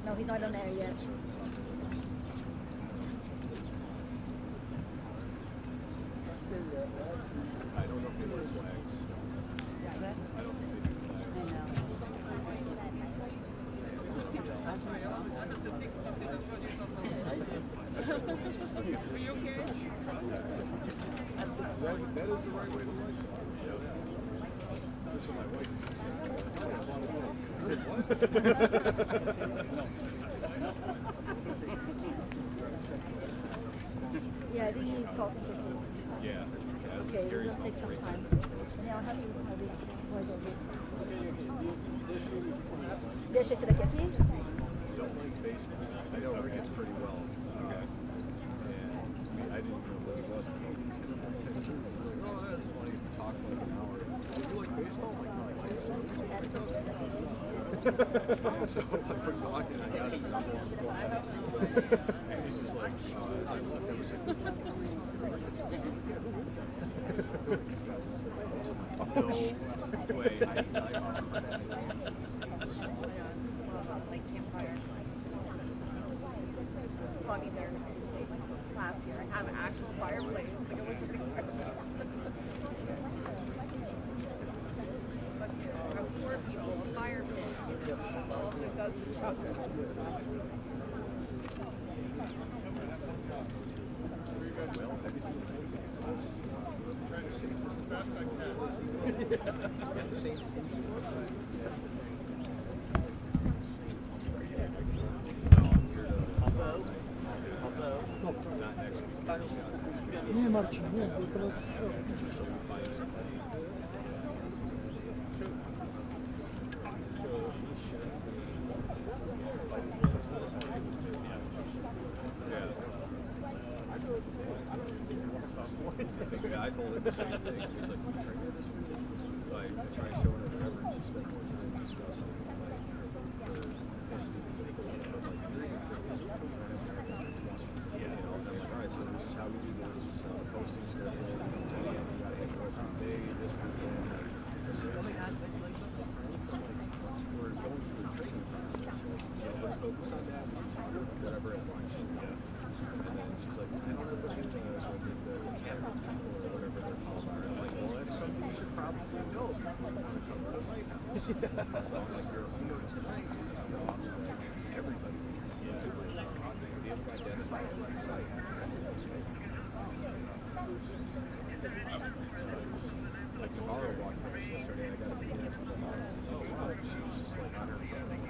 No, he's not on there yet. I don't know if they wear flags. I don't think they do Are you okay? That is the right way to live. That's what my wife Yeah, I think he's talking to you. Yeah. Okay, it's gonna take some time. Yeah, I'll have you Deixa esse daqui aqui? Don't like baseball. I know Rick gets pretty well. Okay. And I didn't know what it was. Like, oh, that's funny. Talk like an hour. You like baseball? I'm like, no, I like it. So I put talking and I got his number on still text. And he's just like, as I looked, it was like, no way. Funny there. Last year, I have an actual fireplace. Like, it was just incredible. As poor people, a fireplace also does the job. Trying to save this as best I can. Nie Marcin, nie, tylko na Yeah, I told him the same thing. He was like, "You train her this week?" So I tried showing her the reference. She spent more time discussing like her yeah, you know, and I'm like, all right, so this is how we do this. This is how the posting schedule. You know, tell you we got to hit every day. This, that. We're going through the training process. Like, you know, let's focus on that. Whatever at lunch. Yeah. And then she's like, I don't know what it is. Or whatever they're called are. I'm like, probably know if you're going to fight. So like your owner tonight is to walk everybody. They have to identify every site. Like Navarro walked in yesterday, I got a feeling from Navarro. Oh wow, she was just like on her phone.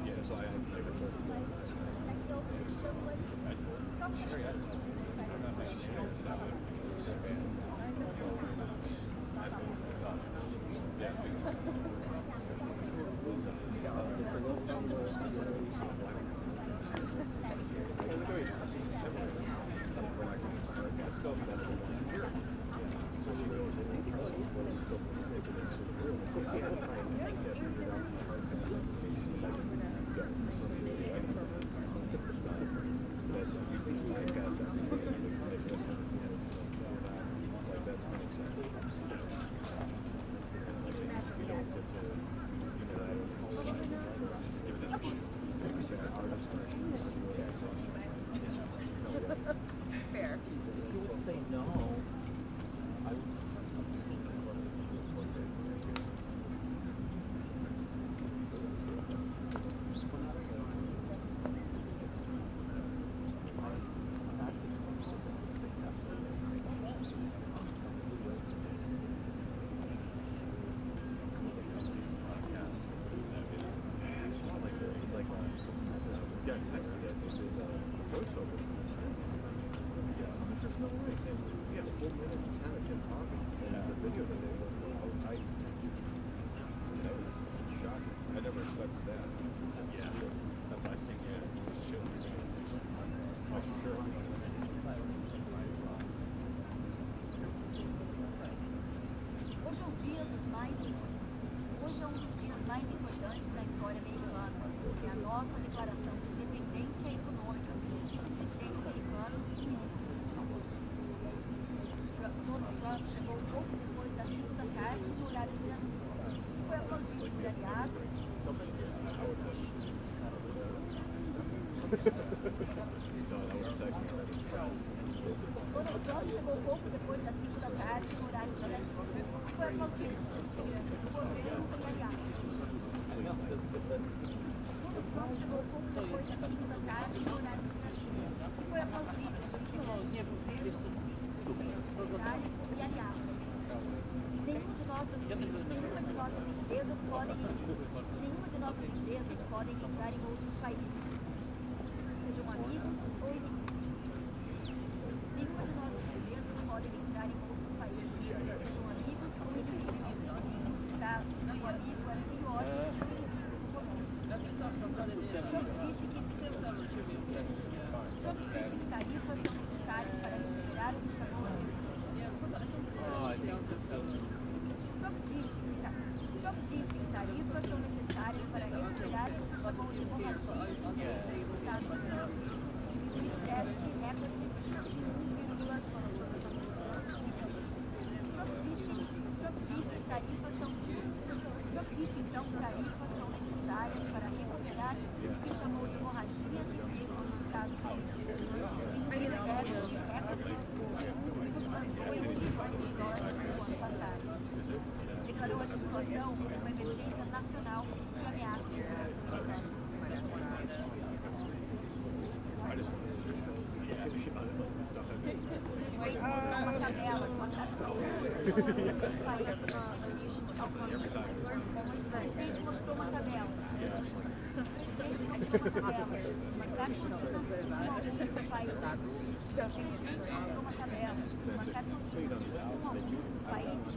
Yeah, so I never told her. Fair. You would say no. I would. Got texted that they did the voiceover for this thing. Yeah, there's no way. And we had a full minute and 10 of him talking. And the video that they put out, that was shocking. I never expected that. Yeah, that's I think should be. Oh, sure. Hoje é um dia dos mais Hoje é um dos dias mais importantes da história americana. É a nossa declaração de independência econômica. Isso o presidente americano disse no início da discurso. Donald Trump chegou pouco depois das 5 da tarde no horário do Brasil. Foi aplaudido por aliados. Donald Trump chegou pouco depois das 5 da tarde no horário do Brasil. Foi aplaudido por segurança do governo e aliados. Donald Trump chegou pouco depois das 5 da tarde no horário do Brasil. Foi aplaudido por segurança do governo, aliados e aliados. Nenhuma de nossas empresas podem entrar em outros países, sejam amigos ou inimigos. Nenhuma de nossas empresas podem entrar em outros países, sejam amigos ou inimigos. Tá? O amigo era pior do que o inimigo. Trump disse que tarifas são necessárias para recuperar o que chamou de Trump disse que tarifas são necessárias para recuperar o que chamou de hemorragia dos Estados Unidos, e o déficit recorde de 21,2%. Trump disse então que tarifas são necessárias para recuperar o que chamou de hemorragia de emprego nos Estados Unidos, e o déficit recorde de 2 bilhões de dólares no ano passado. Declarou a situação como uma emergência nacional e ameaça o presidente mostrou uma tabela com a tradução dos países. O presidente mostrou uma tabela. Marcar cortina com algum dos países. O presidente mostrou uma tabela. Marcar cortina com algum dos países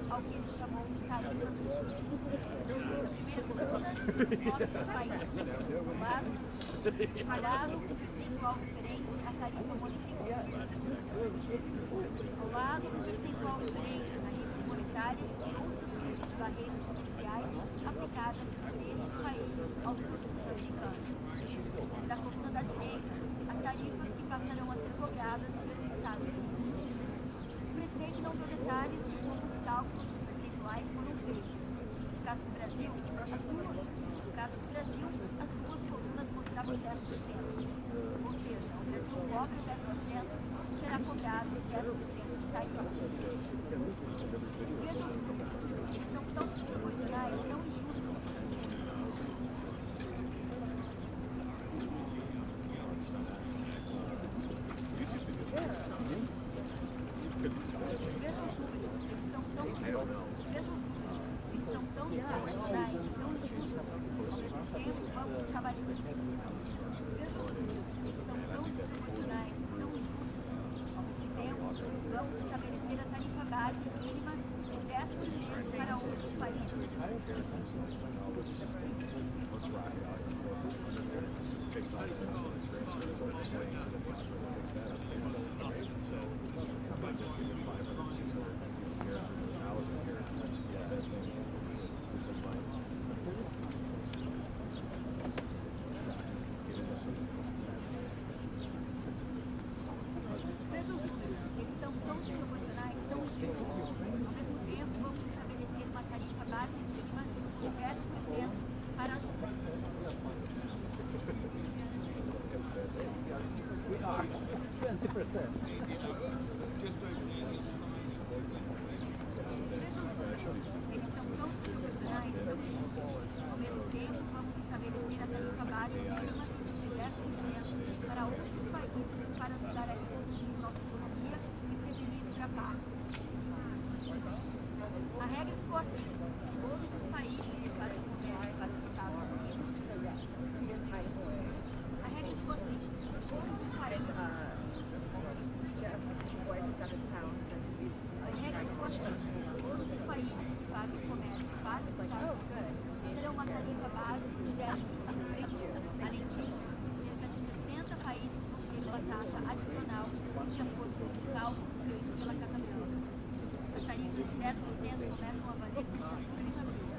ao que ele chamou de tarifas. Nossos países. Pagaram percentual diferente a tarifa monetária. Ao lado, percentual diferente a tarifas monetárias e outros tipos de barreiras comerciais aplicadas nesses países aos produtos americanos. Da coluna da direita, as tarifas que passarão a ser cobradas pelos Estados Unidos. O presidente não deu detalhes de como os cálculos dos percentuais foram feitos. Caso Ou seja, o Brasil cobra 10%, será cobrado 10% de tarifa. Vejam os números, eles são tão desproporcionais, tão injustos. Vamos estabelecer a tarifa base mínima de 10% para outros países. Vejam os números, eles são tão desproporcionais, tão injustos. Ao mesmo tempo, vamos estabelecer uma tarifa base mínima de 10% para as We are 20%. Eles são tão desproporcionais, tão injustos. Ao mesmo tempo, vamos estabelecer a tarifa base mínima de 10% para outros países para ajudar a reduzir nossa economia e prevenir ultrapassos. A regra ficou assim: todos os países que fazem comércio para os Estados Unidos. A regra ficou assim: todos os países. A regra ficou assim: todos os países que fazem comércio para os Estados Unidos terão uma tarifa base de 10%. Além disso, cerca de 60 países vão ter uma taxa adicional de acordo com o cálculo feito pela Casa Branca. As tarifas de 10% começam a valer no dia 1 de abril.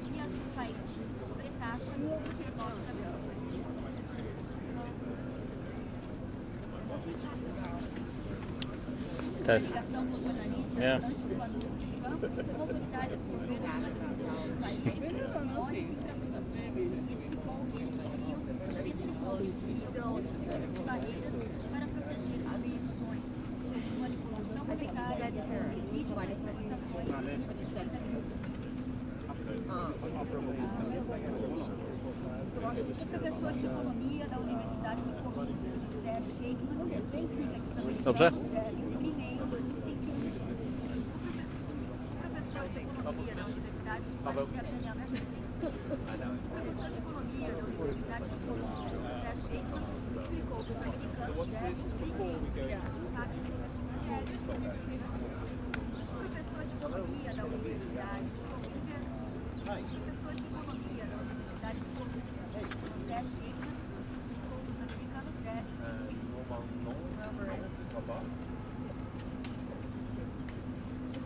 E as dos países de sobretaxa no dia 9 de abril. Test. Ligação com jornalistas antes do anúncio de Trump, autoridades do governo classificou os países menores e explicou que eles seriam de barreiras para proteger as instituições, como manipulação monetária, presídios, nacionalizações e restrições agrícolas. O professor de economia da Universidade de Colômbia, José Sheikman, explica que os americanos devem primeiro sentir o professor de economia da Universidade de Colômbia, professor de economia da Universidade de Colômbia, José Sheikman, explicou que os americanos devem primeiro sentir o impacto negativo. Professor de economia da Universidade de Colômbia, professor de economia da Universidade de Colômbia, José Sheikman, explicou que os americanos devem sentir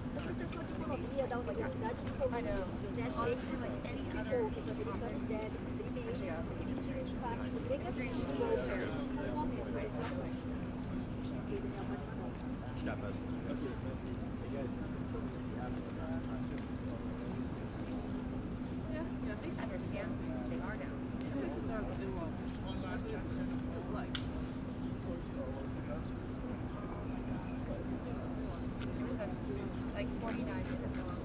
o professor de economia da Universidade de Colômbia, José Sheikman, explicou que os americanos devem primeiro sentir o impacto negativo do aumento das ações. At least understand who they are now. Like 49 minutes long.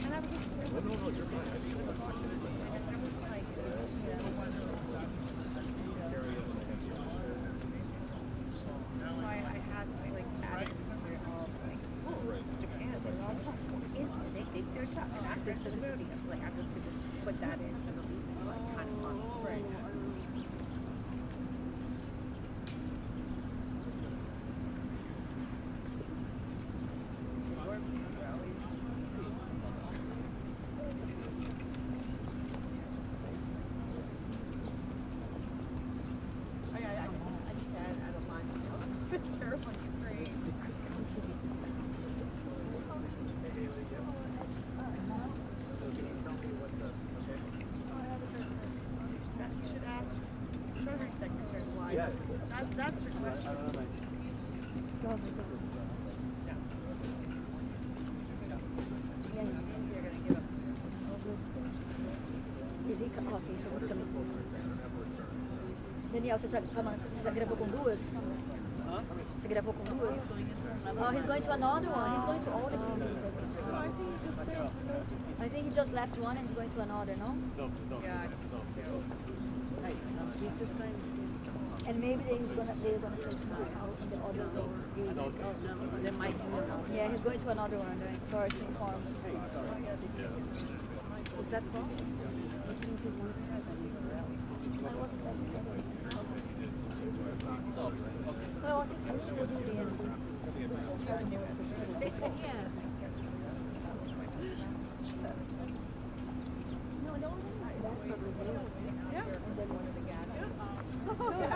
And I was just, No, you're fine. I think that's fine. I was like, so I had like added somewhere all like, oh, Japan, they're all they're tough and active for the movie. I was like, I'm just gonna put that in for the least like kind of fun. Right. That's your question. Is zica? Ok, só música mesmo. Daniel, você já gravou com duas? Você gravou com duas? Oh, he's going to another one. He's going to all of them. I think he just left one and he's going to another, no? No. Yeah. He's just going to see. And maybe they're gonna take my out in the other door. They might do it. Yeah, he's going to another one. Right? Sorry to inform. Is that wrong? Well, I think we should see him. Yeah. No, that probably is. Yeah. And then one of the guys. I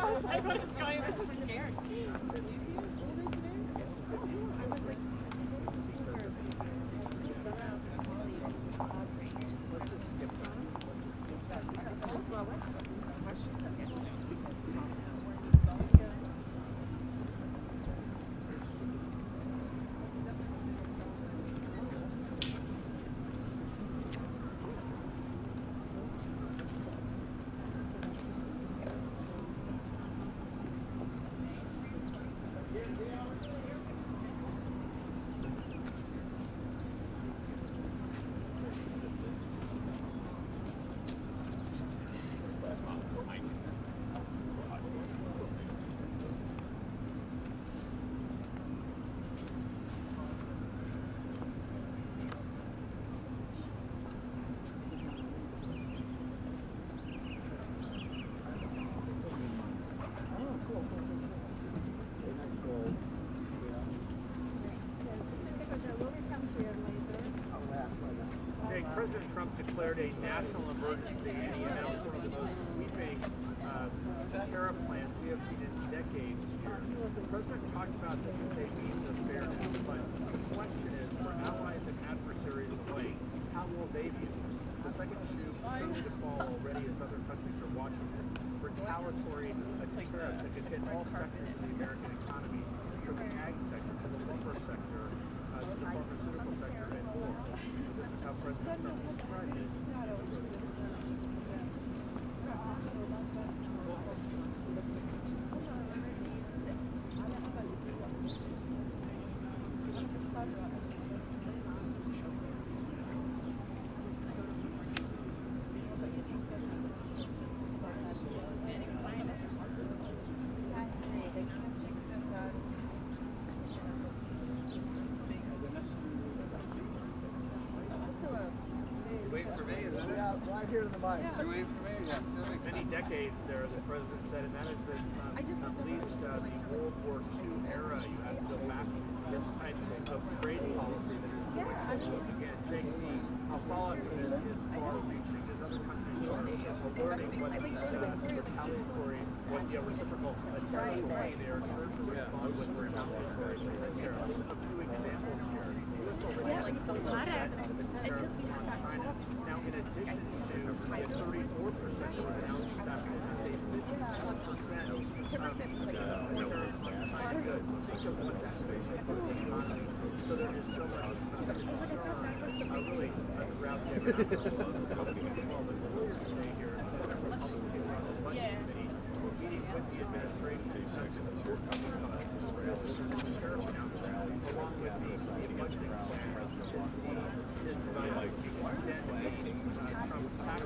was like, what is going on? I was so scared. President Trump declared a national emergency, and he announced one of the most sweeping tariff plans we have seen in decades here. The president talked about this as a means of fairness, but the question is, for allies and adversaries alike, how will they view this? The second shoe seems to fall already as other countries are watching this. Retaliatory tariffs that could hit all sectors of the American economy, from the ag sector to the lumber sector, to the pharmaceutical sector, and more. This is how President Trump described it. Here to the mic. You waiting for me? Yeah. Many decades there, the president said, and that is that at least the World War II era, you have to go back to this type of trade policy that is going to again. Jake, the fallout from this is far-reaching as other countries are learning what these retaliatory, what the reciprocal tariffs will be. They are sure to respond with retaliatory tariffs. A few examples here. Yeah, like so hot. Tariffs on China. Now, in addition to the 34% that was announced this afternoon, a 51% tariffs on China goods. Think of what that's going to do to the economy. So there is so much concern, really, throughout the economic world. The rules today here, Senate Republicans on the Budget Committee were meeting with the administration to discuss the tariff announcement, along with the budgeting plan. Is designed to extend Trump's tax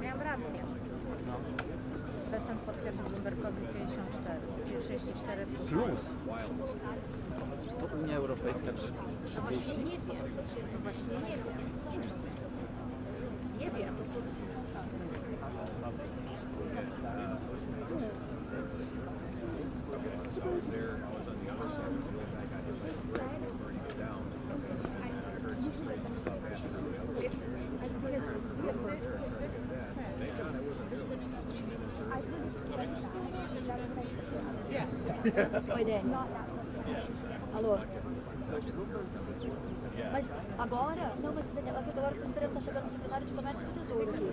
Miałam rację. Pesem potwierdził Bloombergowi 54. 64 Plus. To Unia Europejska No właśnie 30. nie wiem. No właśnie nie wiem. Nie wiem. Oi, Dani. Alô? Mas agora? Não, mas Daniel, agora eu estou esperando, tá chegando o secretário de Comércio e do Tesouro aqui.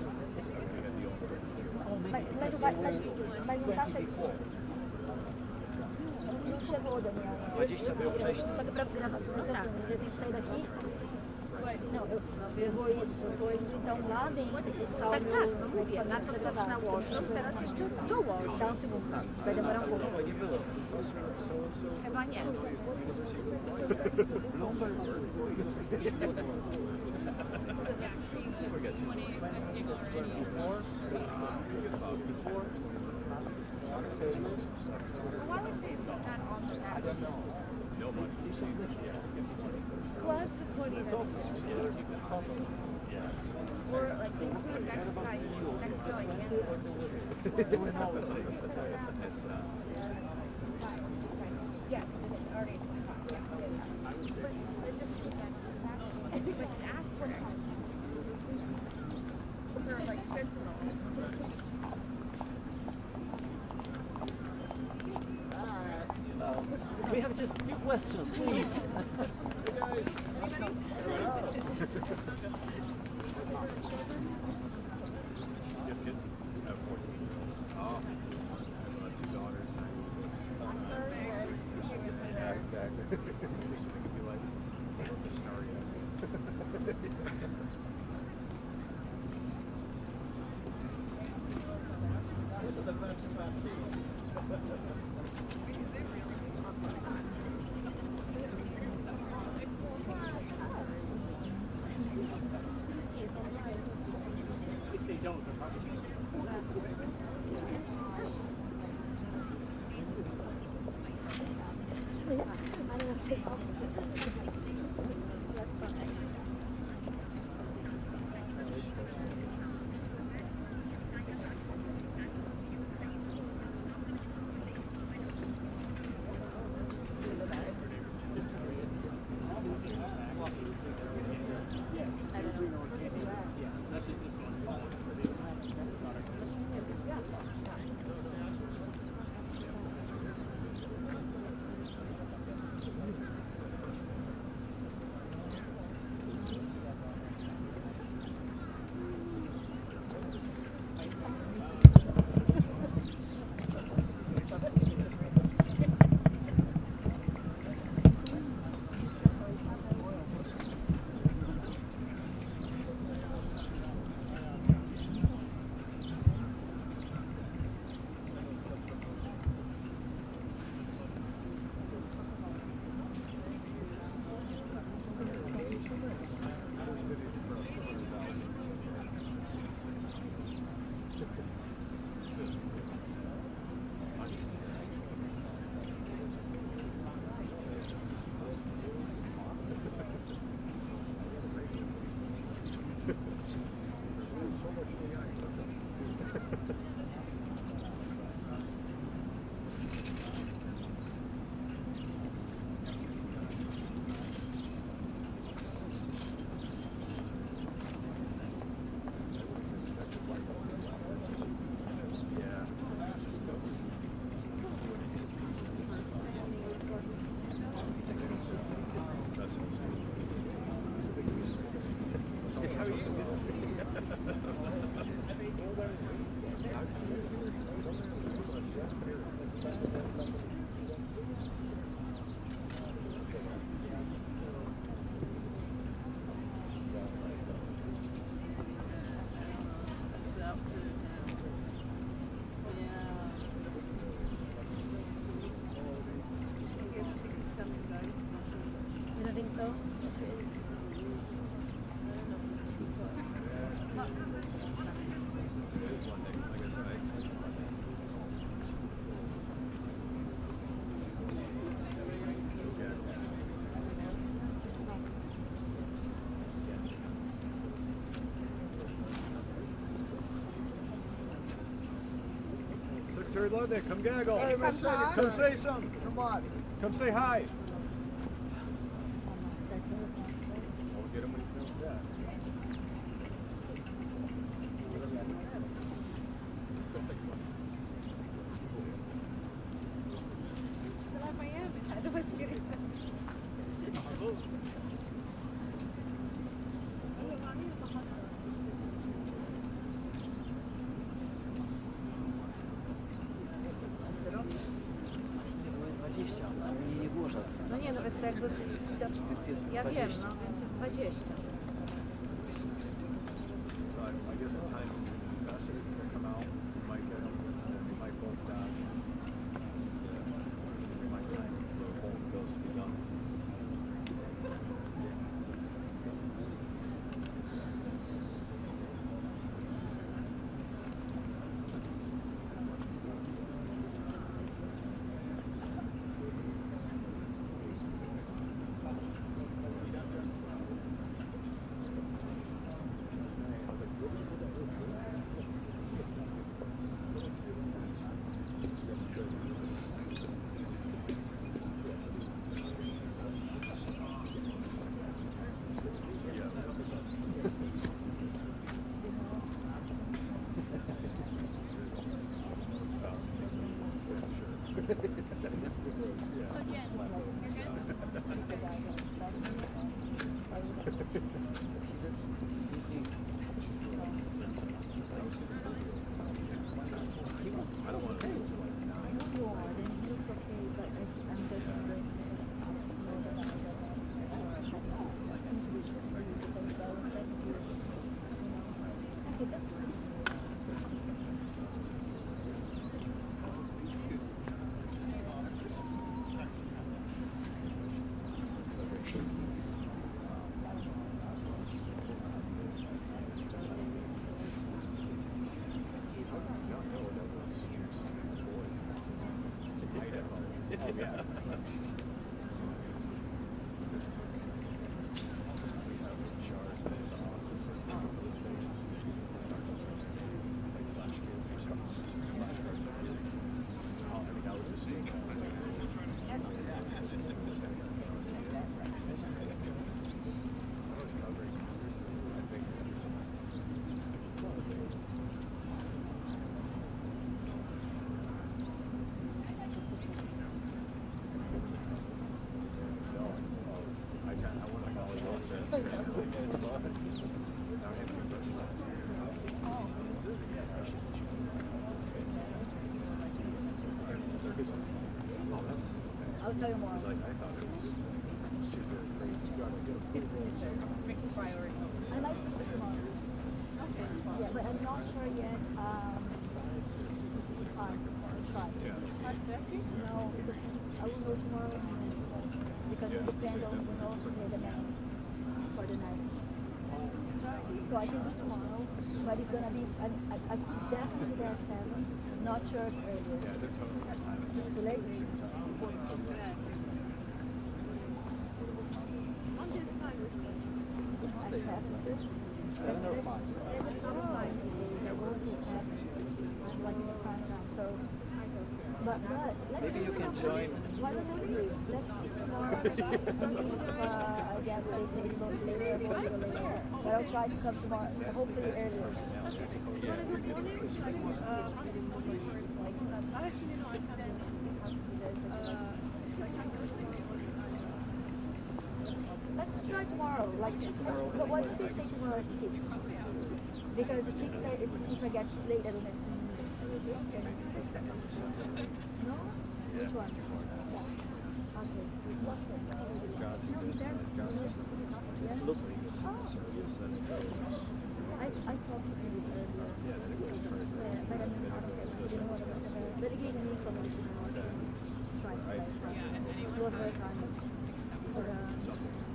Mas não tá chegando. Não chegou, Daniel. Só que para gravar, eu tenho que sair daqui. Não, eu vou indo então lá dentro buscar o meu equipamento para gravar. Dá um segundo, vai demorar um pouco. É banheiro. Why would they put that on the map? Plus the 20 that or like include Mexico, like yeah, it's already 25. But asterisks for like sentinel. We have just 2 questions, please. Hey guys. You have kids? I have 14. Oh. I have 2 daughters, 9 and 6. Yeah, exactly. Just so they could be like the star yet. Secretary Ludnick, come gaggle. Hey, come say something. Come on. Come say hi. We'll get him when he's done with that. Nie, no więc jakby, ja wiem, no więc jest 20. So I guess the time is faster to come out. We might get them. We might both dodge. We might time for both of those to be done. I'll tell you more. I thought it was super great. You got to get a Mixed priority. I like it tomorrow. Okay. Yeah, but I'm not sure yet. I'll try. Yeah. No, it depends. I will know tomorrow because it depends on the name for the night. So I can do tomorrow, but it's gonna be I definitely there at 7. Not sure if earlier. Yeah, they're totally on time. Too late? Monday's fine with me. I have to. 7 or 5? 7 or 5 days. I won't do 7. I'm like in the prime time, so. But let's Maybe you can join. Why don't you leave? Let's tomorrow. I get a table later, later. But I'll try to come tomorrow. Hopefully earlier. Actually, no, I can't. Let's try tomorrow. Like, but why don't you say tomorrow at 6? Because at 6, if I get late, I don't have to. No? Which one? Yeah. Okay. What's it? No, there. It's lovely. I talked to him earlier. Yeah, then it goes straight. But I mean, I don't know. But he gave me information on what to try to play. It was very funny. For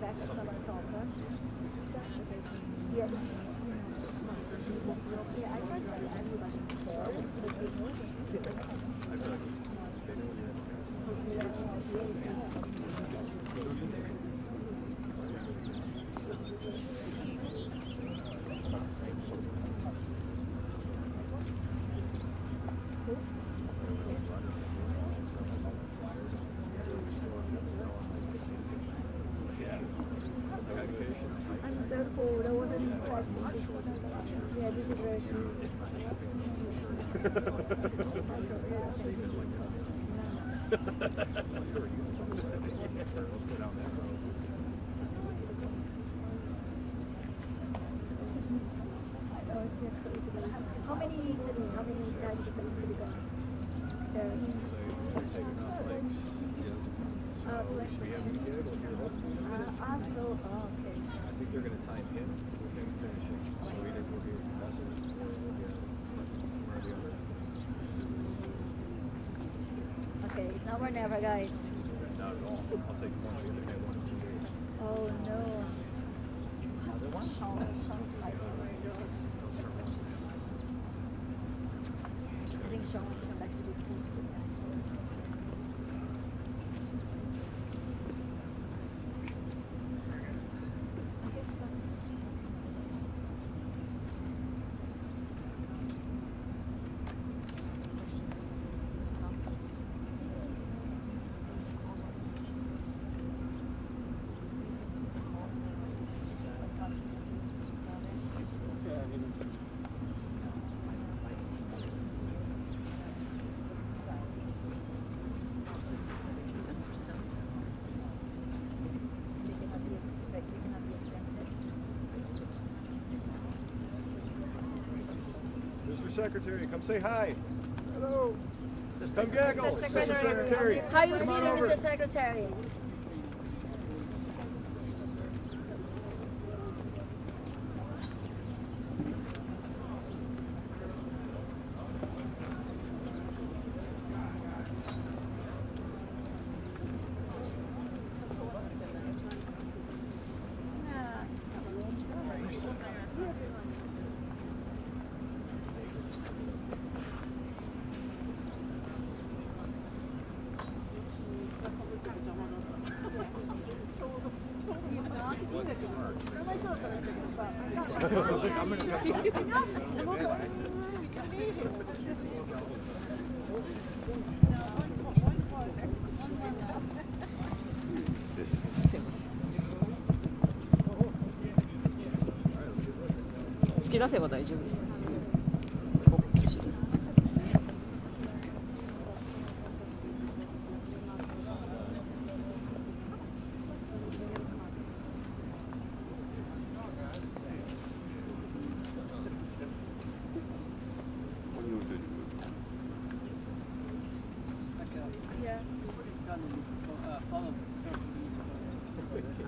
back at the top. Yeah. Yeah, I tried to ask you about the people. I feel like they know And therefore, I wasn't expecting this. Yeah, this is very sweet. How many times have you been? We have a gig here, hopefully. Okay. I think they're going to time in with him finishing. So either we'll be professors or we'll get one or the other. Okay, it's now or never, guys. Not at all. I'll take one. We only have 1 or 2 days. Oh no. Another one? I think Sean wants to come back to this team. Mr. Secretary, come say hi. Hello. Come gaggle. Mr. Secretary. How are you doing, Mr. Secretary?き出せば大丈夫です。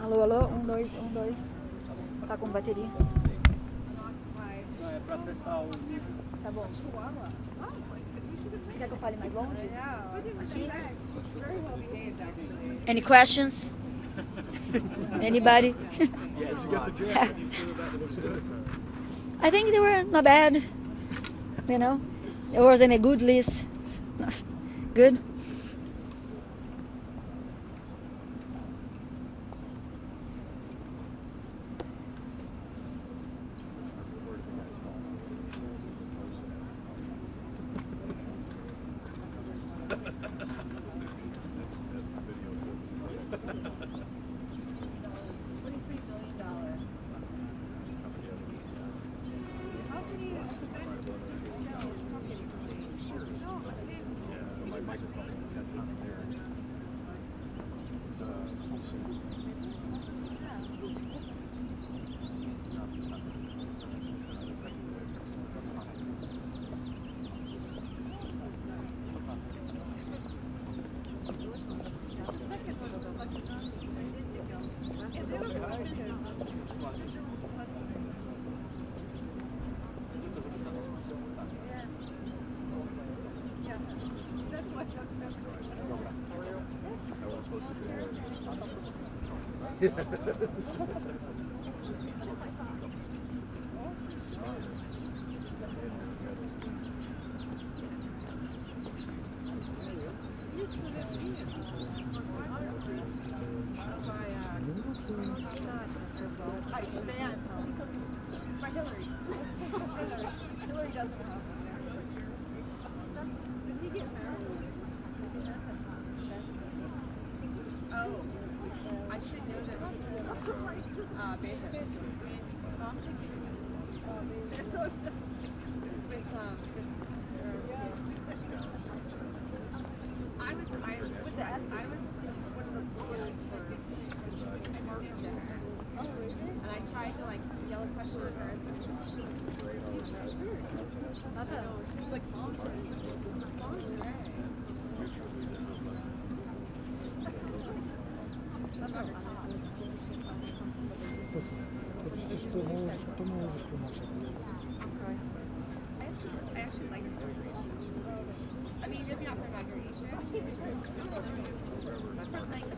Alô, alô, 1, 2, 1, 2. Tá com bateria? Não, é pra testar o nível. Tá bom. Você quer que eu fale mais longe? Aqui? Any questions? Anybody? I think they were not bad. You know, it wasn't a good list. Good. To możesz tłumaczyć. Okay. I actually like it. I mean, if not for inauguration, but like,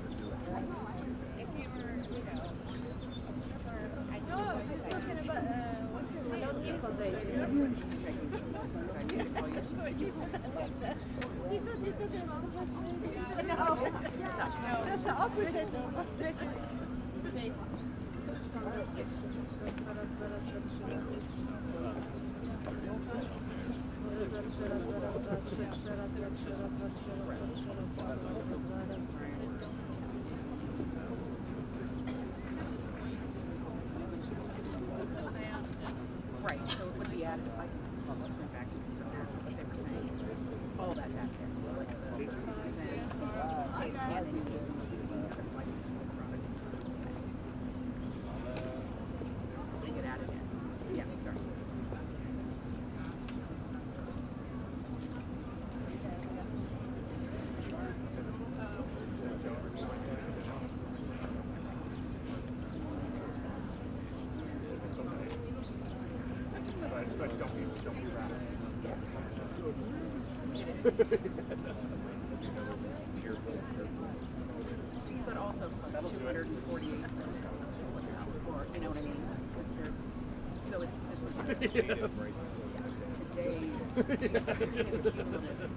if you were, you know, a stripper, I know. No, just talking about what's your name? Don't give No, that's the opposite. This is face. Right, so it would be added, like, well, let's go back to what they were saying. All that's out there. So, like, the 2%, and then you do they get added in. Yeah, sorry. But don't be rattled. But also plus 248, or you know what I mean? Because there's so this was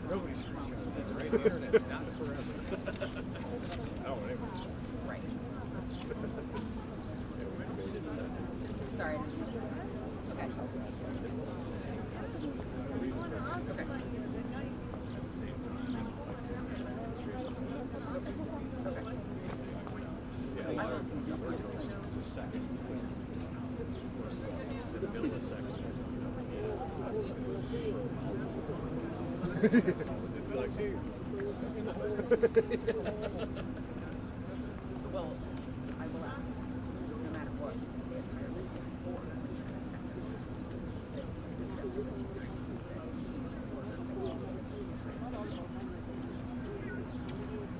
Nobody's right. The internet's not forever. Oh, anyway. Right. Sorry. Okay. Well, I will ask, no matter what, if they're looking for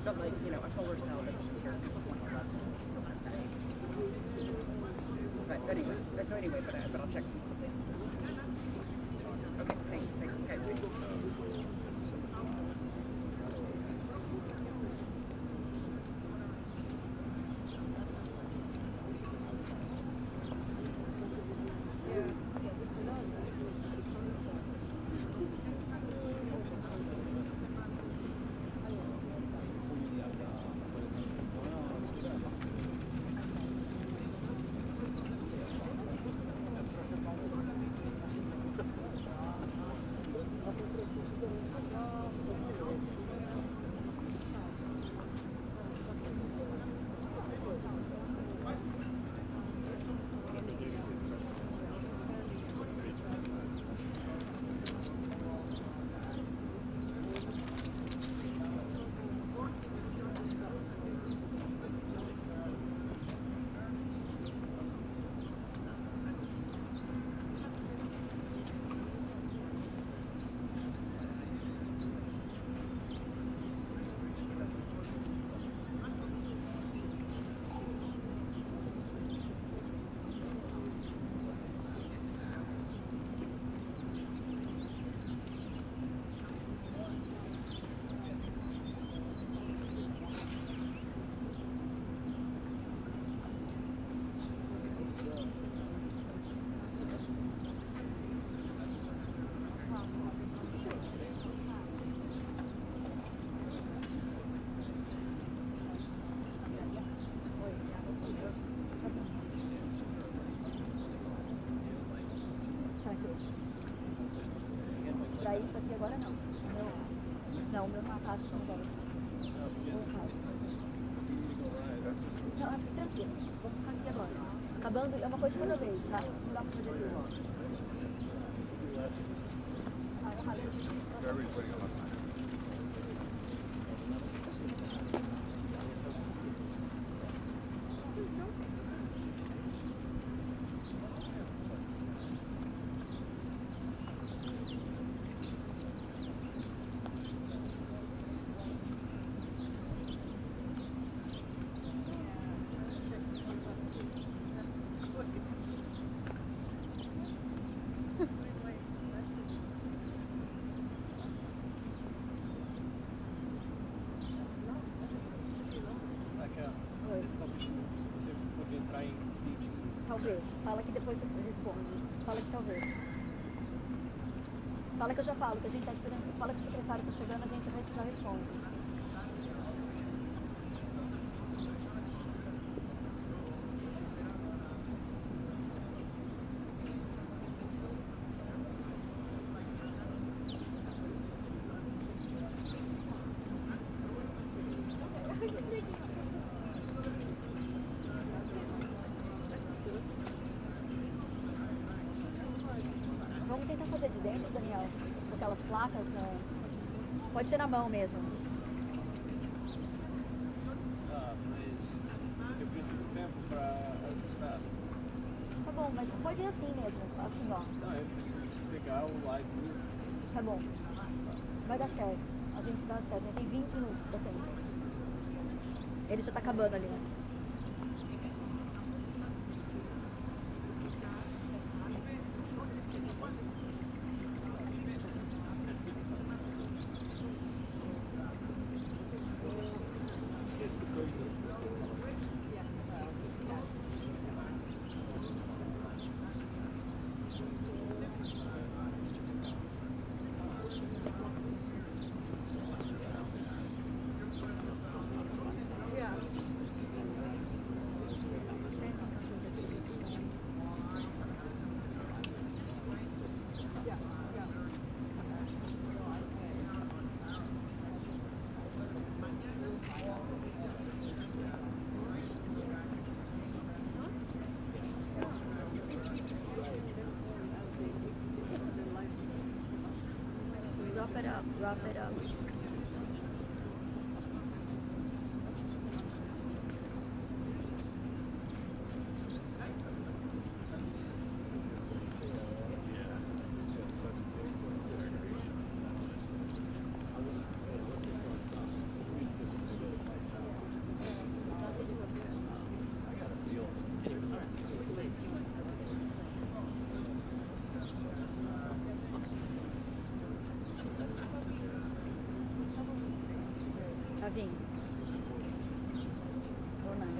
but like, you know, a solar cell that compares to 111 still has that age. But anyway, but I'll check some. Okay, thanks. Okay. Para isso aqui agora não. Não, o meu rapaz não vai. Não, fique tranquilo. Vou ficar aqui agora. Acabando, é uma coisa de cada vez, tá? Não dá pra fazer tudo. Talvez. Fala que depois você responde. Fala que talvez. Fala que eu já falo, que a gente tá esperando. Fala que o secretário tá chegando, a gente já responde. Vamos tentar fazer de dentro, Daniel, com aquelas placas, né? Pode ser na mão mesmo. Ah, mas eu preciso de tempo para ajustar. Tá bom, mas pode ir assim mesmo, assim ó. Não, eu preciso pegar o live. Tá bom. Vai dar certo. A gente dá certo. A gente tem 20 minutos pra tempo. Ele já tá acabando ali, né? Wrap it up. Tá vindo. Ou não?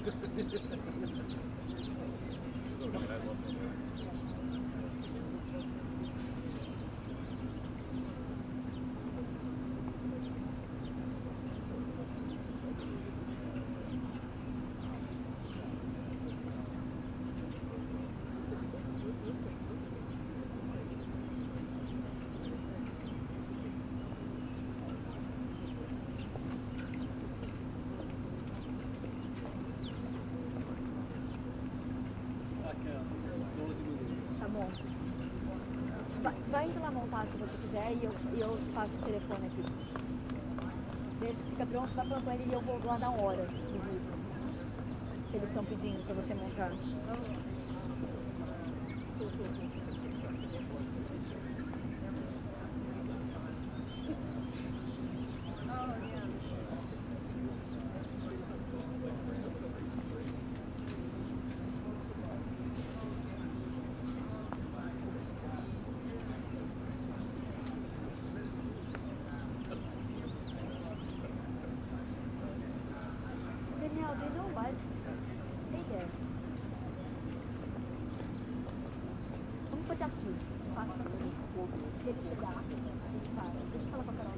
Tá bom. Vai indo lá montar se você quiser e eu faço o telefone aqui. Ele fica pronto, vai falando com ele e eu vou lá na hora. Se eles estão pedindo pra você montar. Daniel, do you know what? Stay there. Vamos fazer aqui. Faço pra você. Se ele chegar, a gente para. Deixa eu falar com a Carol.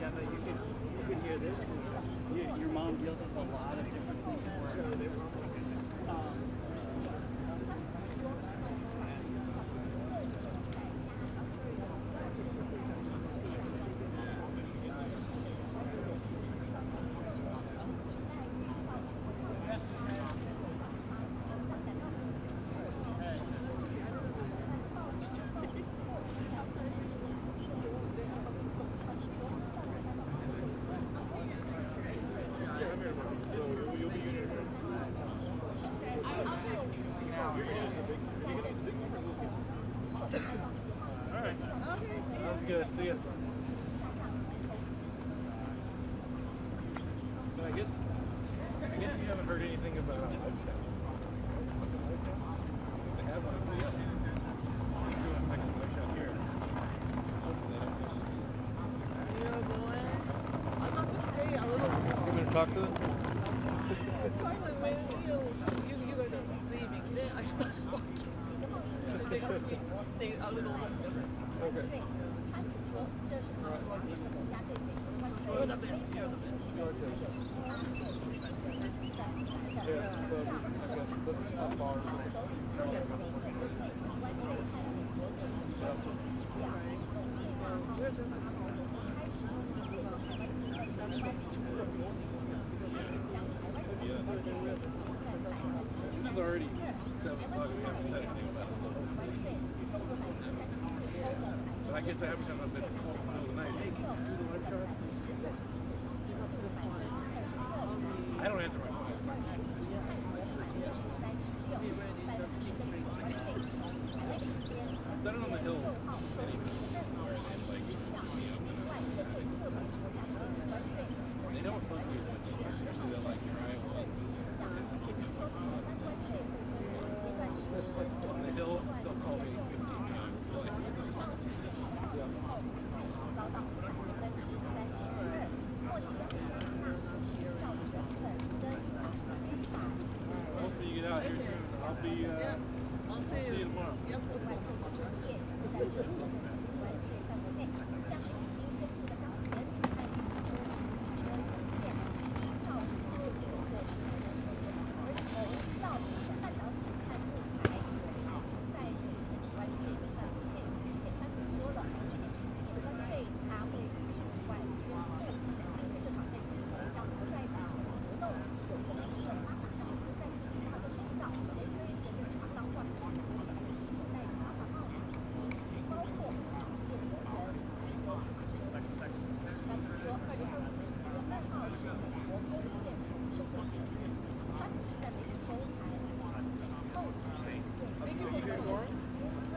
Yeah, but you could hear this because your mom deals with a lot of different things at work. Good. See ya. So I guess you haven't heard anything about live chat. They have one of the other. Let's do a second live chat here. I'd love to stay a little more. You want to talk to them? Finally, when you were leaving, then I started walking. So they asked me to stay a little longer. Okay. You're the best. You're the best. Yeah, so I guess put a bar. It's already 7 o'clock. We haven't said anything about it. But I get to every time I've been called in the middle of the night. Hey, can you do the live chart? I don't answer my phone. I've done it on the hill. They don't book you as much. Usually they'll like try it once. On the hill, they'll call me 15 times. Hopefully you get out here soon. I'll see you tomorrow.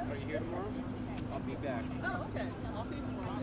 Are you here tomorrow? I'll be back. Oh, okay. I'll see you tomorrow.